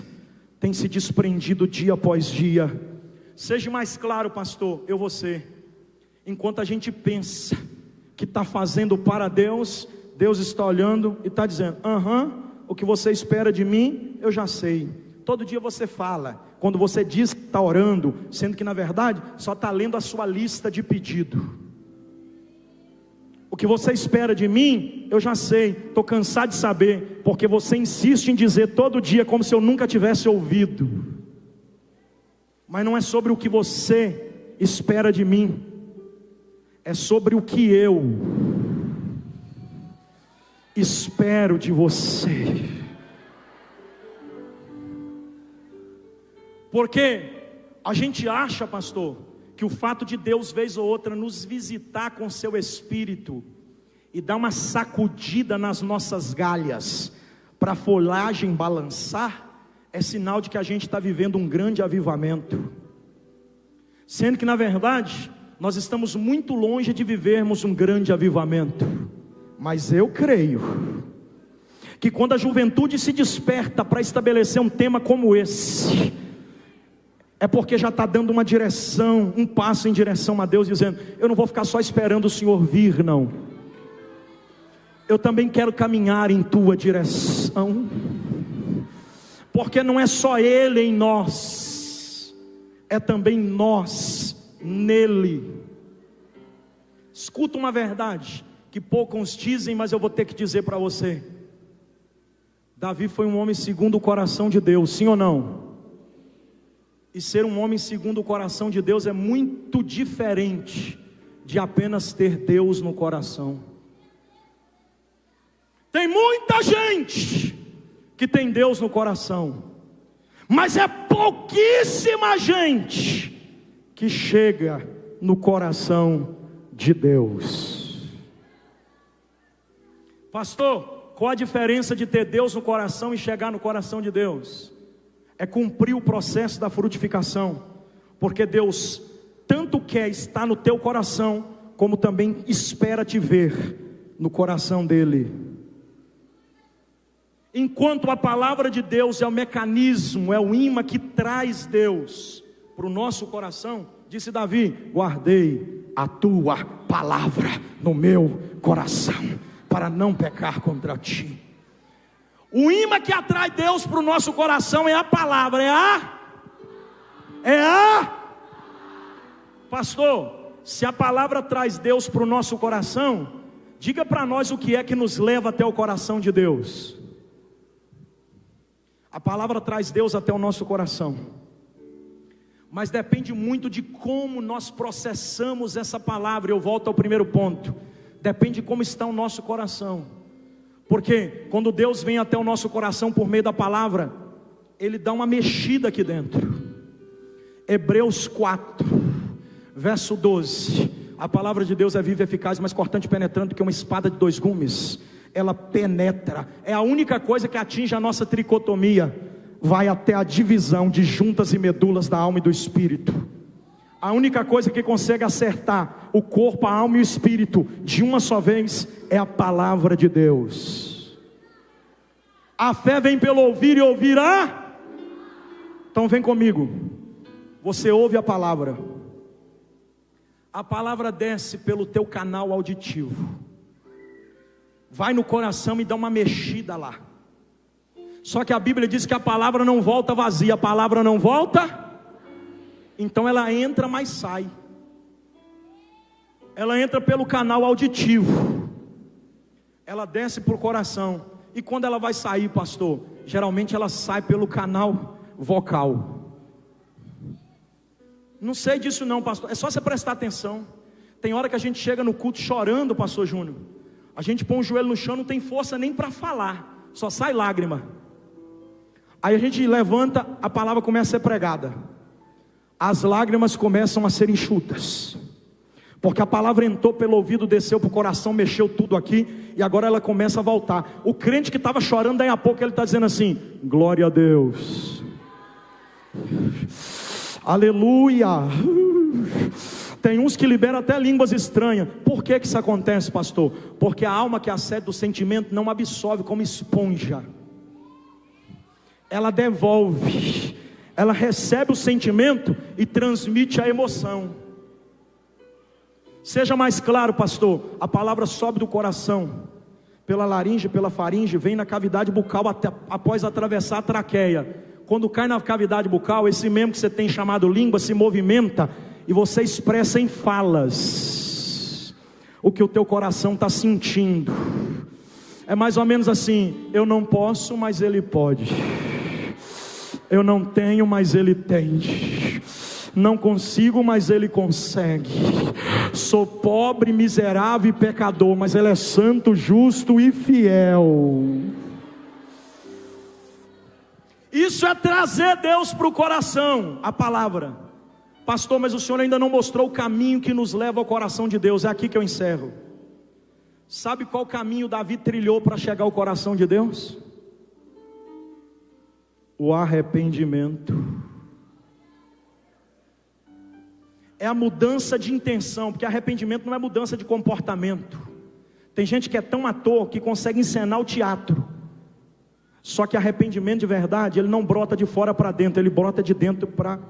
tem se desprendido dia após dia. Seja mais claro, pastor, eu vou ser. Enquanto a gente pensa que está fazendo para Deus, Deus está olhando e está dizendo: o que você espera de mim, eu já sei. Todo dia você fala, quando você diz que está orando, sendo que na verdade só está lendo a sua lista de pedido. O que você espera de mim, eu já sei, estou cansado de saber, porque você insiste em dizer todo dia como se eu nunca tivesse ouvido. Mas não é sobre o que você espera de mim, é sobre o que eu espero de você. Porque a gente acha, pastor, que o fato de Deus vez ou outra nos visitar com seu Espírito, e dá uma sacudida nas nossas galhas, para a folhagem balançar, é sinal de que a gente está vivendo um grande avivamento. Sendo que na verdade, nós estamos muito longe de vivermos um grande avivamento. Mas eu creio que quando a juventude se desperta para estabelecer um tema como esse, é porque já está dando uma direção, um passo em direção a Deus, dizendo: eu não vou ficar só esperando o Senhor vir, não. Eu também quero caminhar em tua direção, porque não é só Ele em nós, é também nós nele. Escuta uma verdade que poucos dizem, mas eu vou ter que dizer para você. Davi foi um homem segundo o coração de Deus, sim ou não? E ser um homem segundo o coração de Deus é muito diferente de apenas ter Deus no coração. Tem muita gente que tem Deus no coração, mas é pouquíssima gente que chega no coração de Deus. Pastor, qual a diferença de ter Deus no coração e chegar no coração de Deus? É cumprir o processo da frutificação, porque Deus tanto quer estar no teu coração, como também espera te ver no coração dele. Enquanto a palavra de Deus é o mecanismo, é o imã que traz Deus para o nosso coração, disse Davi: guardei a tua palavra no meu coração, para não pecar contra ti. O imã que atrai Deus para o nosso coração é a palavra, pastor, se a palavra traz Deus para o nosso coração, diga para nós o que é que nos leva até o coração de Deus. A palavra traz Deus até o nosso coração, mas depende muito de como nós processamos essa palavra. Eu volto ao primeiro ponto: depende de como está o nosso coração. Porque quando Deus vem até o nosso coração por meio da palavra, Ele dá uma mexida aqui dentro. Hebreus 4, verso 12. A palavra de Deus é viva e eficaz, mais cortante e penetrante do que uma espada de 2 gumes. Ela penetra, é a única coisa que atinge a nossa tricotomia, vai até a divisão de juntas e medulas da alma e do espírito. A única coisa que consegue acertar o corpo, a alma e o espírito de uma só vez é a palavra de Deus. A fé vem pelo ouvir e ouvir Então vem comigo. Você ouve a palavra desce pelo teu canal auditivo, vai no coração e dá uma mexida lá. Só que a Bíblia diz que a palavra não volta vazia. A palavra não volta, então ela entra, mas sai. Ela entra pelo canal auditivo, ela desce para o coração. E quando ela vai sair, pastor, geralmente ela sai pelo canal vocal. Não sei disso não, pastor, é só você prestar atenção. Tem hora que a gente chega no culto chorando, pastor Júnior. A gente põe o joelho no chão, não tem força nem para falar, só sai lágrima. Aí a gente levanta, a palavra começa a ser pregada, as lágrimas começam a ser enxutas, porque a palavra entrou pelo ouvido, desceu para o coração, mexeu tudo aqui, e agora ela começa a voltar. O crente que estava chorando, daí a pouco ele está dizendo assim: glória a Deus, aleluia. Tem uns que liberam até línguas estranhas. Por que isso acontece, pastor? Porque a alma que acede do sentimento não absorve como esponja. Ela devolve, ela recebe o sentimento e transmite a emoção. Seja mais claro, pastor, a palavra sobe do coração, pela laringe, pela faringe, vem na cavidade bucal após atravessar a traqueia. Quando cai na cavidade bucal, esse membro que você tem chamado língua se movimenta e você expressa em falas o que o teu coração está sentindo. É mais ou menos assim: eu não posso, mas Ele pode. Eu não tenho, mas Ele tem. Não consigo, mas Ele consegue. Sou pobre, miserável e pecador, mas Ele é santo, justo e fiel. Isso é trazer Deus para o coração, a palavra. Pastor, mas o Senhor ainda não mostrou o caminho que nos leva ao coração de Deus. É aqui que eu encerro. Sabe qual caminho Davi trilhou para chegar ao coração de Deus? O arrependimento. É a mudança de intenção, porque arrependimento não é mudança de comportamento. Tem gente que é tão ator que consegue encenar o teatro. Só que arrependimento de verdade, ele não brota de fora para dentro, ele brota de dentro para...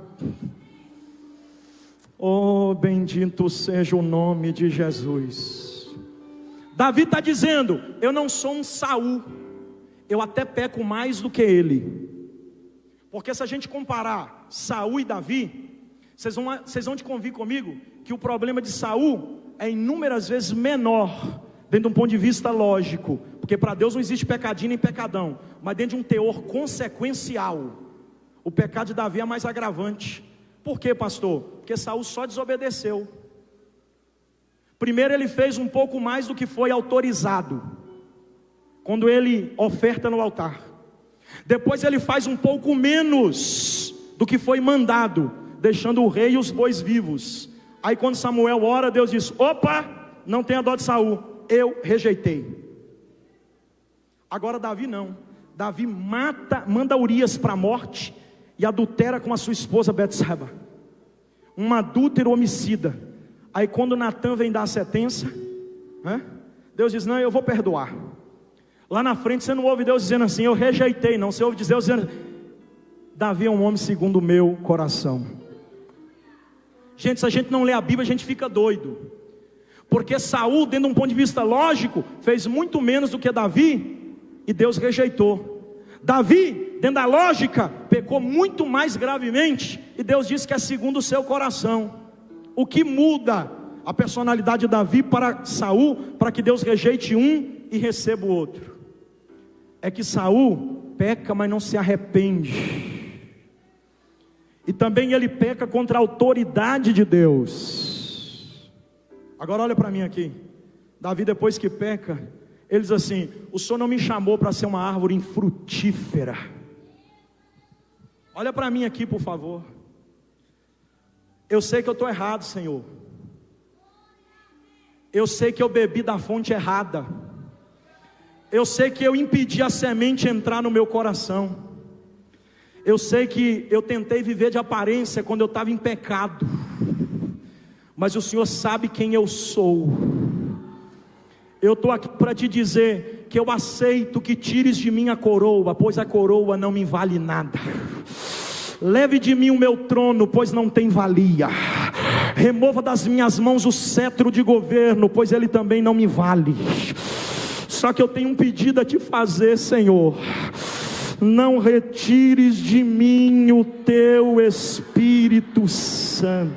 Oh, bendito seja o nome de Jesus. Davi está dizendo: eu não sou um Saul, eu até peco mais do que ele. Porque se a gente comparar Saul e Davi, vocês vão te convir comigo que o problema de Saul é inúmeras vezes menor, dentro de um ponto de vista lógico, porque para Deus não existe pecadinho nem pecadão, mas dentro de um teor consequencial, o pecado de Davi é mais agravante. Por quê, pastor? Porque Saul só desobedeceu. Primeiro ele fez um pouco mais do que foi autorizado, quando ele oferta no altar. Depois ele faz um pouco menos do que foi mandado, deixando o rei e os bois vivos. Aí quando Samuel ora, Deus diz: opa, não tenha dó de Saul, eu rejeitei. Agora Davi não. Davi manda Urias para a morte e adultera com a sua esposa Betseba, um adúltero homicida. Aí quando Natan vem dar a sentença, Deus diz: não, eu vou perdoar. Lá na frente você não ouve Deus dizendo assim: eu rejeitei, não. Você ouve Deus dizendo: Davi é um homem segundo o meu coração. Gente, se a gente não lê a Bíblia, a gente fica doido. Porque Saul, dentro de um ponto de vista lógico, fez muito menos do que Davi, e Deus rejeitou. Davi, dentro da lógica, pecou muito mais gravemente, e Deus disse que é segundo o seu coração. O que muda a personalidade de Davi para Saul, para que Deus rejeite um e receba o outro, é que Saul peca, mas não se arrepende. E também ele peca contra a autoridade de Deus. Agora olha para mim aqui. Davi, depois que peca, ele diz assim: o Senhor não me chamou para ser uma árvore infrutífera. Olha para mim aqui, por favor. Eu sei que eu estou errado, Senhor. Eu sei que eu bebi da fonte errada. Eu sei que eu impedi a semente entrar no meu coração. Eu sei que eu tentei viver de aparência quando eu estava em pecado. Mas o Senhor sabe quem eu sou. Eu estou aqui para te dizer que eu aceito que tires de mim a coroa, pois a coroa não me vale nada. Leve de mim o meu trono, pois não tem valia. Remova das minhas mãos o cetro de governo, pois ele também não me vale. Só que eu tenho um pedido a te fazer, Senhor: não retires de mim o teu Espírito Santo,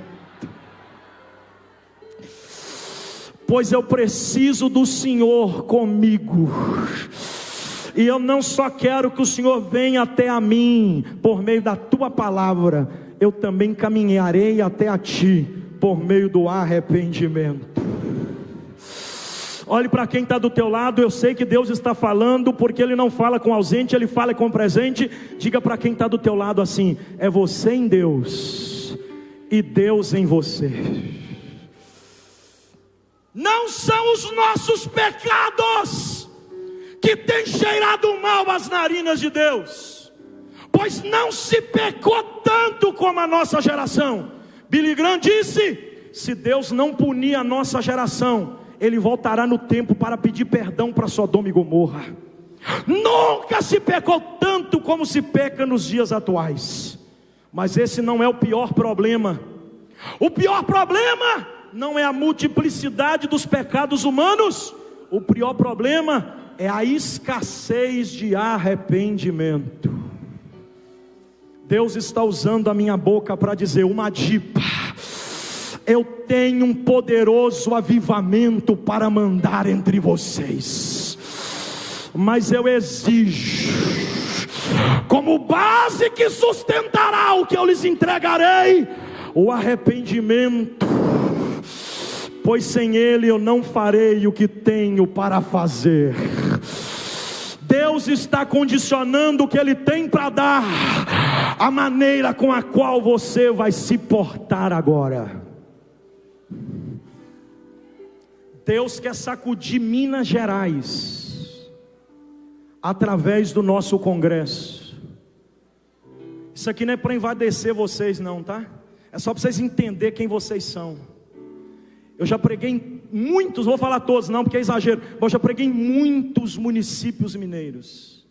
pois eu preciso do Senhor comigo. E eu não só quero que o Senhor venha até a mim por meio da tua palavra, eu também caminharei até a ti por meio do arrependimento. Olhe para quem está do teu lado. Eu sei que Deus está falando, porque Ele não fala com ausente, Ele fala com presente. Diga para quem está do teu lado assim: é você em Deus e Deus em você. Não são os nossos pecados que têm cheirado mal às narinas de Deus, pois não se pecou tanto como a nossa geração. Billy Graham disse: se Deus não punir a nossa geração, Ele voltará no tempo para pedir perdão para Sodoma e Gomorra. Nunca se pecou tanto como se peca nos dias atuais. Mas esse não é o pior problema. O pior problema não é a multiplicidade dos pecados humanos. O pior problema é a escassez de arrependimento. Deus está usando a minha boca para dizer uma dipa: eu tenho um poderoso avivamento para mandar entre vocês, mas eu exijo, como base que sustentará o que eu lhes entregarei, o arrependimento, pois sem ele eu não farei o que tenho para fazer. Deus está condicionando o que Ele tem para dar, a maneira com a qual você vai se portar agora. Deus quer sacudir Minas Gerais através do nosso congresso. Isso aqui não é para envadecer vocês não, tá? É só para vocês entenderem quem vocês são. Eu já preguei em muitos, vou falar todos não, porque é exagero, mas eu já preguei em muitos municípios mineiros.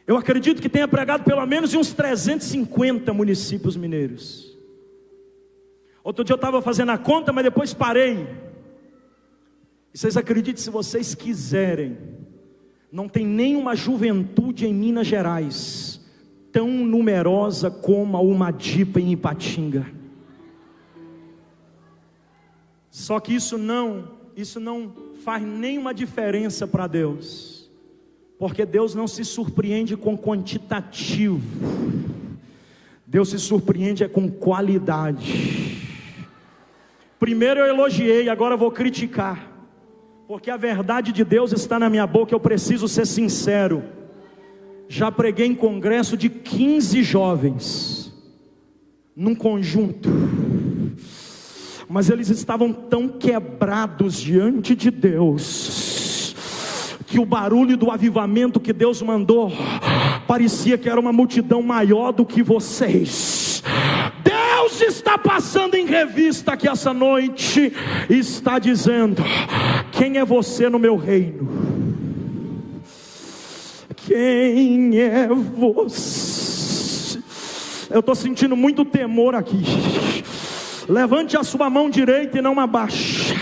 Eu acredito que tenha pregado pelo menos em uns 350 municípios mineiros. Outro dia eu estava fazendo a conta, mas depois parei. E vocês acreditem, se vocês quiserem, não tem nenhuma juventude em Minas Gerais tão numerosa como a Umadipa em Ipatinga. Só que isso não faz nenhuma diferença para Deus, porque Deus não se surpreende com quantitativo, Deus se surpreende com qualidade. Primeiro eu elogiei, agora eu vou criticar, porque a verdade de Deus está na minha boca. Eu preciso ser sincero. Já preguei em congresso de 15 jovens, num conjunto, mas eles estavam tão quebrados diante de Deus, que o barulho do avivamento que Deus mandou, parecia que era uma multidão maior do que vocês. Deus está passando em revista aqui essa noite, e está dizendo: quem é você no meu reino? Quem é você? Eu estou sentindo muito temor aqui. Levante a sua mão direita e não abaixe.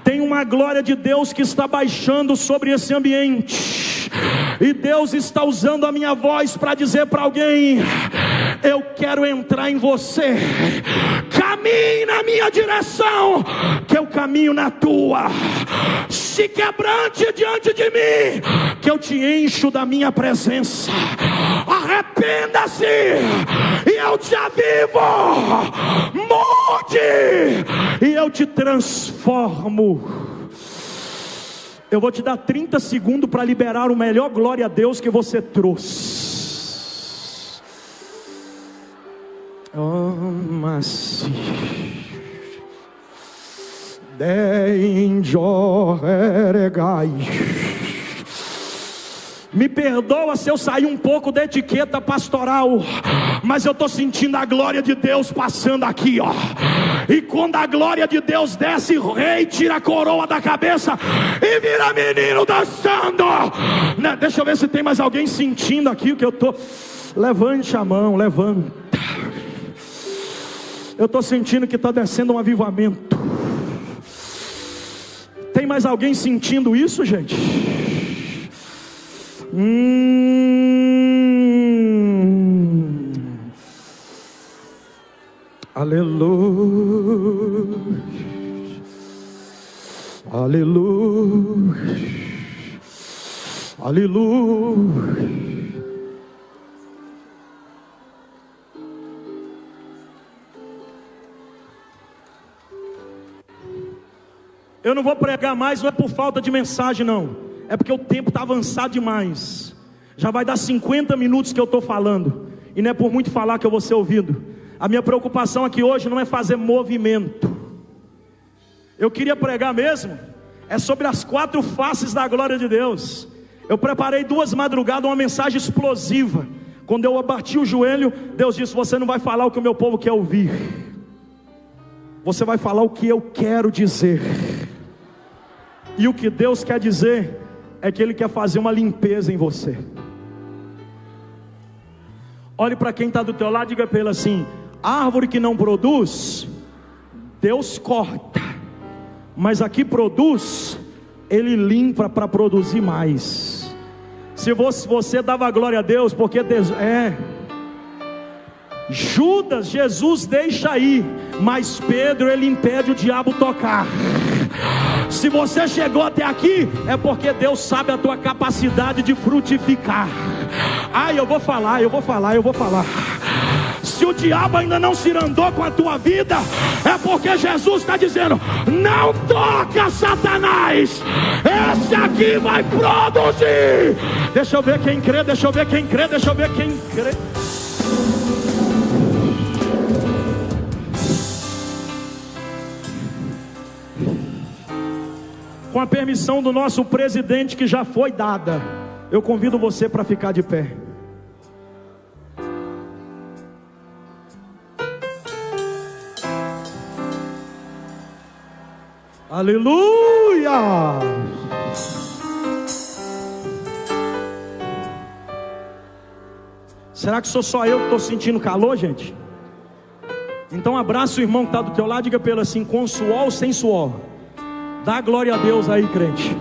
Tem uma glória de Deus que está baixando sobre esse ambiente, e Deus está usando a minha voz para dizer para alguém: eu quero entrar em você. Caminhe na minha direção, que eu caminho na tua. Se quebrante diante de mim, que eu te encho da minha presença. Arrependa-se e eu te avivo. Mude e eu te transformo. Eu vou te dar 30 segundos para liberar o melhor glória a Deus que você trouxe. Mas me perdoa se eu sair um pouco da etiqueta pastoral, mas eu estou sentindo a glória de Deus passando aqui, ó. E quando a glória de Deus desce, o rei tira a coroa da cabeça e vira menino dançando, né? Deixa eu ver se tem mais alguém sentindo aqui o que eu estou. Levante a mão, levanta. Eu estou sentindo que está descendo um avivamento. Tem mais alguém sentindo isso, gente? Aleluia, aleluia, aleluia. Eu não vou pregar mais, não é por falta de mensagem não, é porque o tempo está avançado demais. Já vai dar 50 minutos que eu estou falando, e não é por muito falar que eu vou ser ouvido. A minha preocupação aqui hoje não é fazer movimento. Eu queria pregar mesmo, é sobre as 4 faces da glória de Deus. Eu preparei 2 madrugadas, uma mensagem explosiva. Quando eu bati o joelho, Deus disse: você não vai falar o que o meu povo quer ouvir, você vai falar o que eu quero dizer. E o que Deus quer dizer é que Ele quer fazer uma limpeza em você. Olhe para quem está do teu lado e diga para ele assim: árvore que não produz, Deus corta, mas aqui produz, Ele limpa para produzir mais. Se você dava glória a Deus, porque Deus Judas, Jesus deixa ir, mas Pedro, ele impede o diabo tocar. Se você chegou até aqui, é porque Deus sabe a tua capacidade de frutificar. Eu vou falar. Se o diabo ainda não se irandou com a tua vida, é porque Jesus está dizendo: não toca, Satanás, esse aqui vai produzir. Deixa eu ver quem crê, deixa eu ver quem crê. com a permissão do nosso presidente, que já foi dada, eu convido você para ficar de pé. Aleluia! Será que sou só eu que estou sentindo calor, gente? Então abraça o irmão que está do teu lado, diga para ele assim: com suor ou sem suor? Dá glória a Deus aí, crente.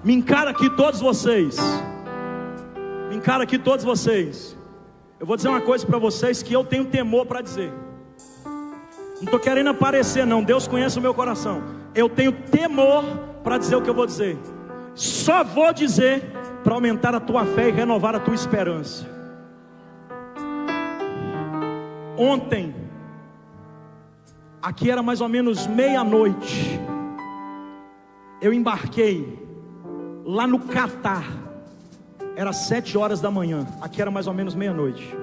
Me encara aqui todos vocês. Me encara aqui todos vocês. Eu vou dizer uma coisa para vocês que eu tenho temor para dizer. Não estou querendo aparecer não, Deus conhece o meu coração. Eu tenho temor para dizer o que eu vou dizer. Só vou dizer para aumentar a tua fé e renovar a tua esperança. Ontem, aqui era mais ou menos meia-noite, eu embarquei lá no Catar. Era 7 horas da manhã, aqui era mais ou menos meia-noite.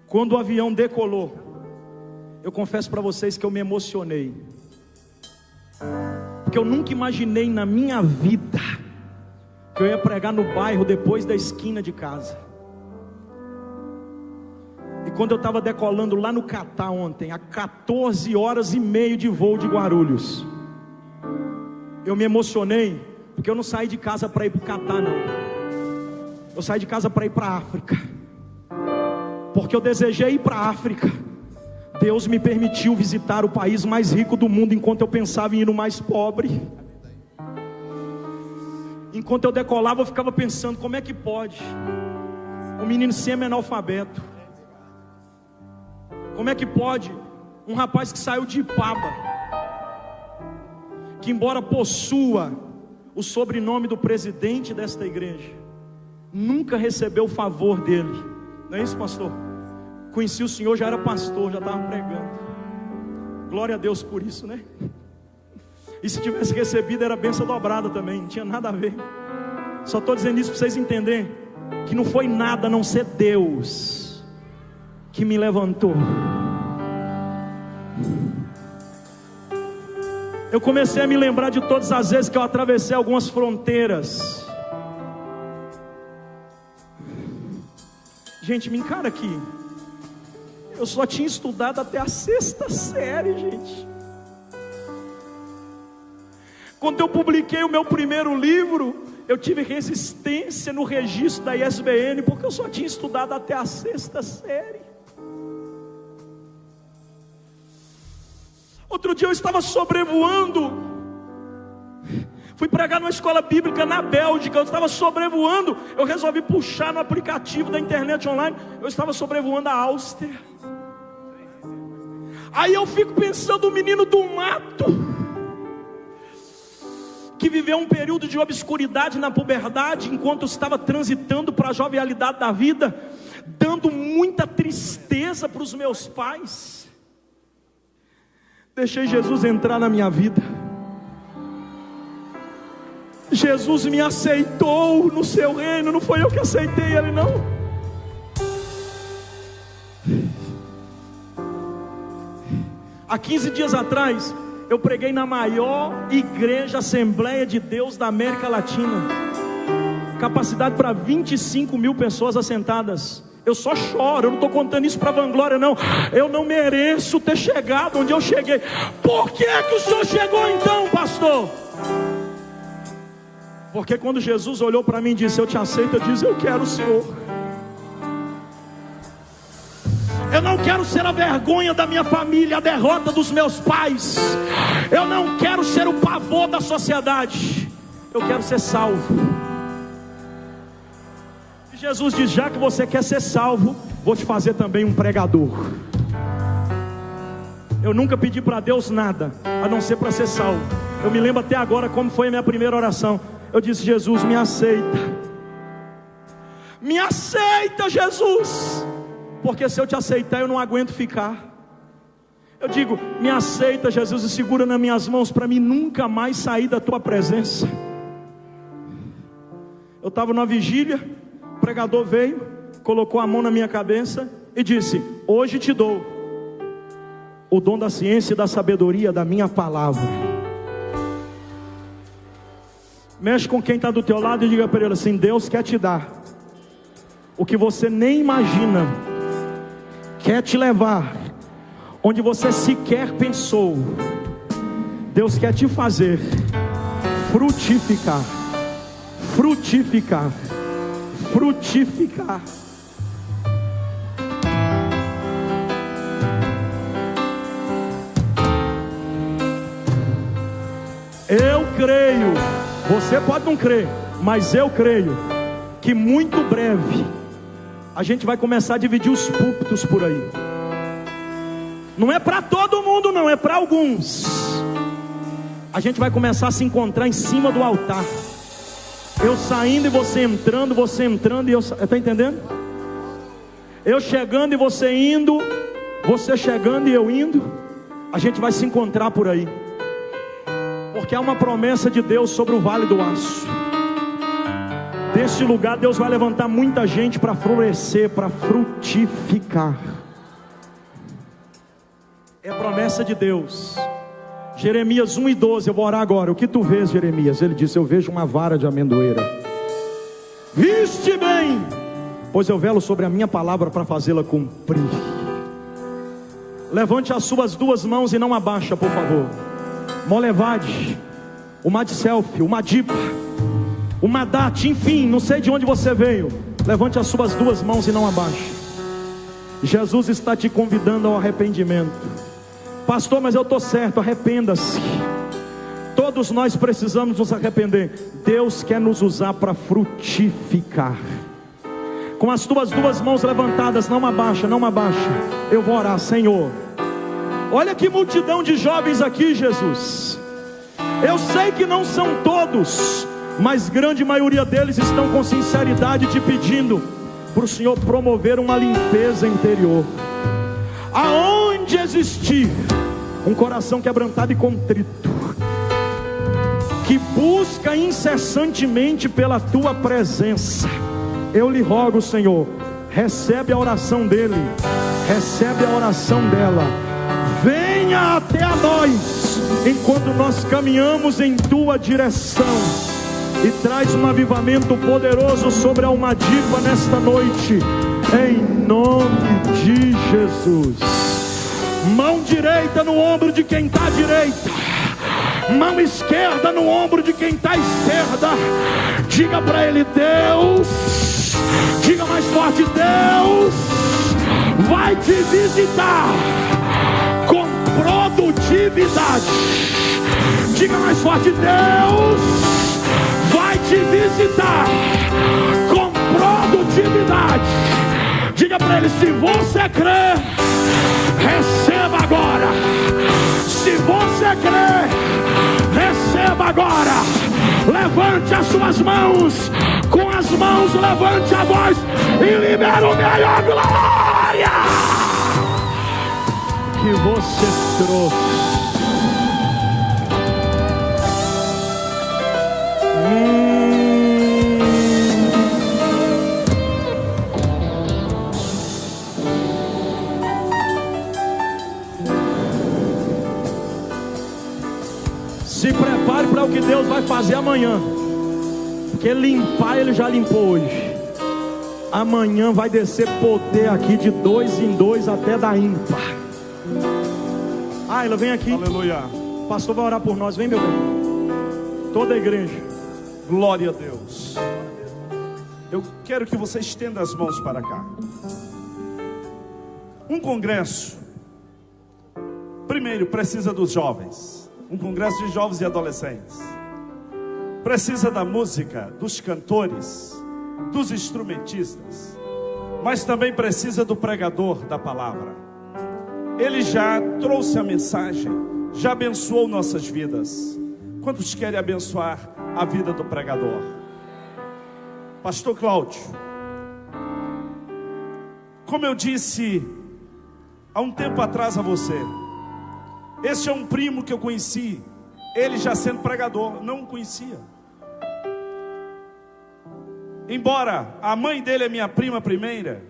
Quando o avião decolou, eu confesso para vocês que eu me emocionei, porque eu nunca imaginei na minha vida que eu ia pregar no bairro depois da esquina de casa. E quando eu estava decolando lá no Catar ontem, a 14 horas e meia de voo de Guarulhos, eu me emocionei, porque eu não saí de casa para ir para o Catar não. Eu saí de casa para ir para a África, porque eu desejei ir para a África. Deus me permitiu visitar o país mais rico do mundo, enquanto eu pensava em ir no mais pobre. Enquanto eu decolava, eu ficava pensando: como é que pode um menino semi-analfabeto? Como é que pode um rapaz que saiu de Ipaba, que embora possua o sobrenome do presidente desta igreja, nunca recebeu o favor dele? Não é isso, pastor? Conheci o senhor, já era pastor, já estava pregando. Glória a Deus por isso, né? E se tivesse recebido, era bênção dobrada também, não tinha nada a ver. Só estou dizendo isso para vocês entenderem que não foi nada a não ser Deus que me levantou. Eu comecei a me lembrar de todas as vezes que eu atravessei algumas fronteiras. Gente, me encara aqui. Eu só tinha estudado até a 6ª série, gente. Quando eu publiquei o meu primeiro livro, eu tive resistência no registro da ISBN, porque eu só tinha estudado até a 6ª série. Outro dia eu estava sobrevoando, fui pregar numa escola bíblica na Bélgica. Eu estava sobrevoando, eu resolvi puxar no aplicativo da internet online. Eu estava sobrevoando a Áustria. Aí eu fico pensando, o menino do mato, que viveu um período de obscuridade na puberdade, enquanto estava transitando para a jovialidade da vida, dando muita tristeza para os meus pais. Deixei Jesus entrar na minha vida. Jesus me aceitou no seu reino. Não foi eu que aceitei ele, não. Há 15 dias atrás, eu preguei na maior igreja Assembleia de Deus da América Latina. Capacidade para 25 mil pessoas assentadas. Eu só choro, eu não estou contando isso para vanglória não. Eu não mereço ter chegado onde eu cheguei. Por que é que o senhor chegou então, pastor? Porque quando Jesus olhou para mim e disse: eu te aceito, eu disse: eu quero o senhor. Eu não quero ser a vergonha da minha família, a derrota dos meus pais. Eu não quero ser o pavor da sociedade. Eu quero ser salvo. E Jesus diz: já que você quer ser salvo, vou te fazer também um pregador. Eu nunca pedi para Deus nada a não ser para ser salvo. Eu me lembro até agora como foi a minha primeira oração. Eu disse: Jesus, me aceita. Me aceita, Jesus. Porque se eu te aceitar, eu não aguento ficar. Eu digo: me aceita, Jesus, e segura nas minhas mãos para mim nunca mais sair da tua presença. Eu estava numa vigília, o pregador veio, colocou a mão na minha cabeça e disse: hoje te dou o dom da ciência e da sabedoria da minha palavra. Mexe com quem está do teu lado e diga para ele assim: Deus quer te dar o que você nem imagina, quer te levar onde você sequer pensou. Deus quer te fazer frutificar, frutificar, frutificar. Eu creio, você pode não crer, mas eu creio que muito breve a gente vai começar a dividir os púlpitos por aí. Não é para todo mundo não, é para alguns. A gente vai começar a se encontrar em cima do altar. Eu saindo e você entrando e eu... Está entendendo? Eu chegando e você indo, você chegando e eu indo. A gente vai se encontrar por aí. Porque há uma promessa de Deus sobre o Vale do Aço. Deste lugar Deus vai levantar muita gente para florescer, para frutificar. É promessa de Deus. Jeremias 1:12, eu vou orar agora. O que tu vês, Jeremias? Ele disse: eu vejo uma vara de amendoeira. Viste bem, pois eu velo sobre a minha palavra para fazê-la cumprir. Levante as suas duas mãos e não abaixa, por favor. Molevade, o Madself, o Madipa, o Madat, enfim, não sei de onde você veio. Levante as suas duas mãos e não abaixe. Jesus está te convidando ao arrependimento. Pastor, mas eu estou certo. Arrependa-se. Todos nós precisamos nos arrepender. Deus quer nos usar para frutificar. Com as tuas duas mãos levantadas, não abaixa, não abaixa. Eu vou orar. Senhor, olha que multidão de jovens aqui, Jesus. Eu sei que não são todos, mas grande maioria deles estão com sinceridade te pedindo para o Senhor promover uma limpeza interior. Aonde existir um coração quebrantado e contrito, que busca incessantemente pela tua presença, eu lhe rogo, Senhor, recebe a oração dele, recebe a oração dela. Venha até a nós enquanto nós caminhamos em tua direção, e traz um avivamento poderoso sobre a Almadiva nesta noite, em nome de Jesus. Mão direita no ombro de quem está à direita, mão esquerda no ombro de quem está à esquerda. Diga para ele: Deus, diga mais forte: Deus vai te visitar com produtividade. Diga mais forte: Deus vai te visitar com produtividade. Diga para ele: se você crê, receba agora. Se você crê, receba agora. Levante as suas mãos. Com as mãos levante a voz e libera o melhor glória que você trouxe. Se prepare para o que Deus vai fazer amanhã, porque limpar Ele já limpou hoje. Amanhã vai descer poder aqui de 2 em 2 até da ímpar. Ayla, vem aqui. Aleluia. O pastor vai orar por nós. Vem, meu bem. Toda a igreja. Glória a Deus. Eu quero que você estenda as mãos para cá. Um congresso, primeiro, precisa dos jovens. Um congresso de jovens e adolescentes. Precisa da música, dos cantores, dos instrumentistas. Mas também precisa do pregador da palavra. Ele já trouxe a mensagem, já abençoou nossas vidas. Quantos querem abençoar a vida do pregador? Pastor Cláudio, como eu disse há um tempo atrás a você, este é um primo que eu conheci, ele já sendo pregador, não o conhecia. embora a mãe dele é minha prima primeira,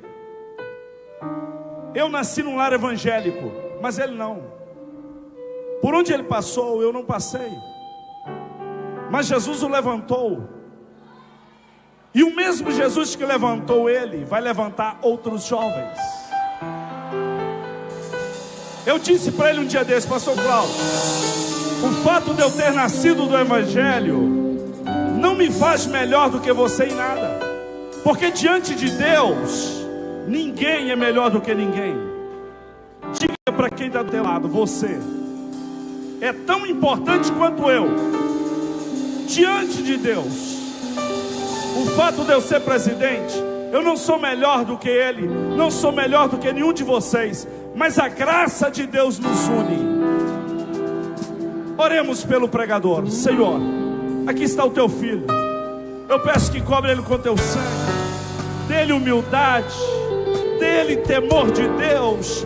eu nasci num lar evangélico, mas ele não. Por onde ele passou, eu não passei. Mas Jesus o levantou. E o mesmo Jesus que levantou ele, vai levantar outros jovens. Eu disse para ele um dia desse: pastor Cláudio, o fato de eu ter nascido do Evangelho não me faz melhor do que você em nada. Porque diante de Deus, ninguém é melhor do que ninguém. Diga para quem está do teu lado: você é tão importante quanto eu. Diante de Deus, o fato de eu ser presidente, eu não sou melhor do que ele, não sou melhor do que nenhum de vocês, mas a graça de Deus nos une. Oremos pelo pregador. Senhor, aqui está o teu filho, eu peço que cobre ele com teu sangue, dê-lhe humildade, dê-lhe temor de Deus,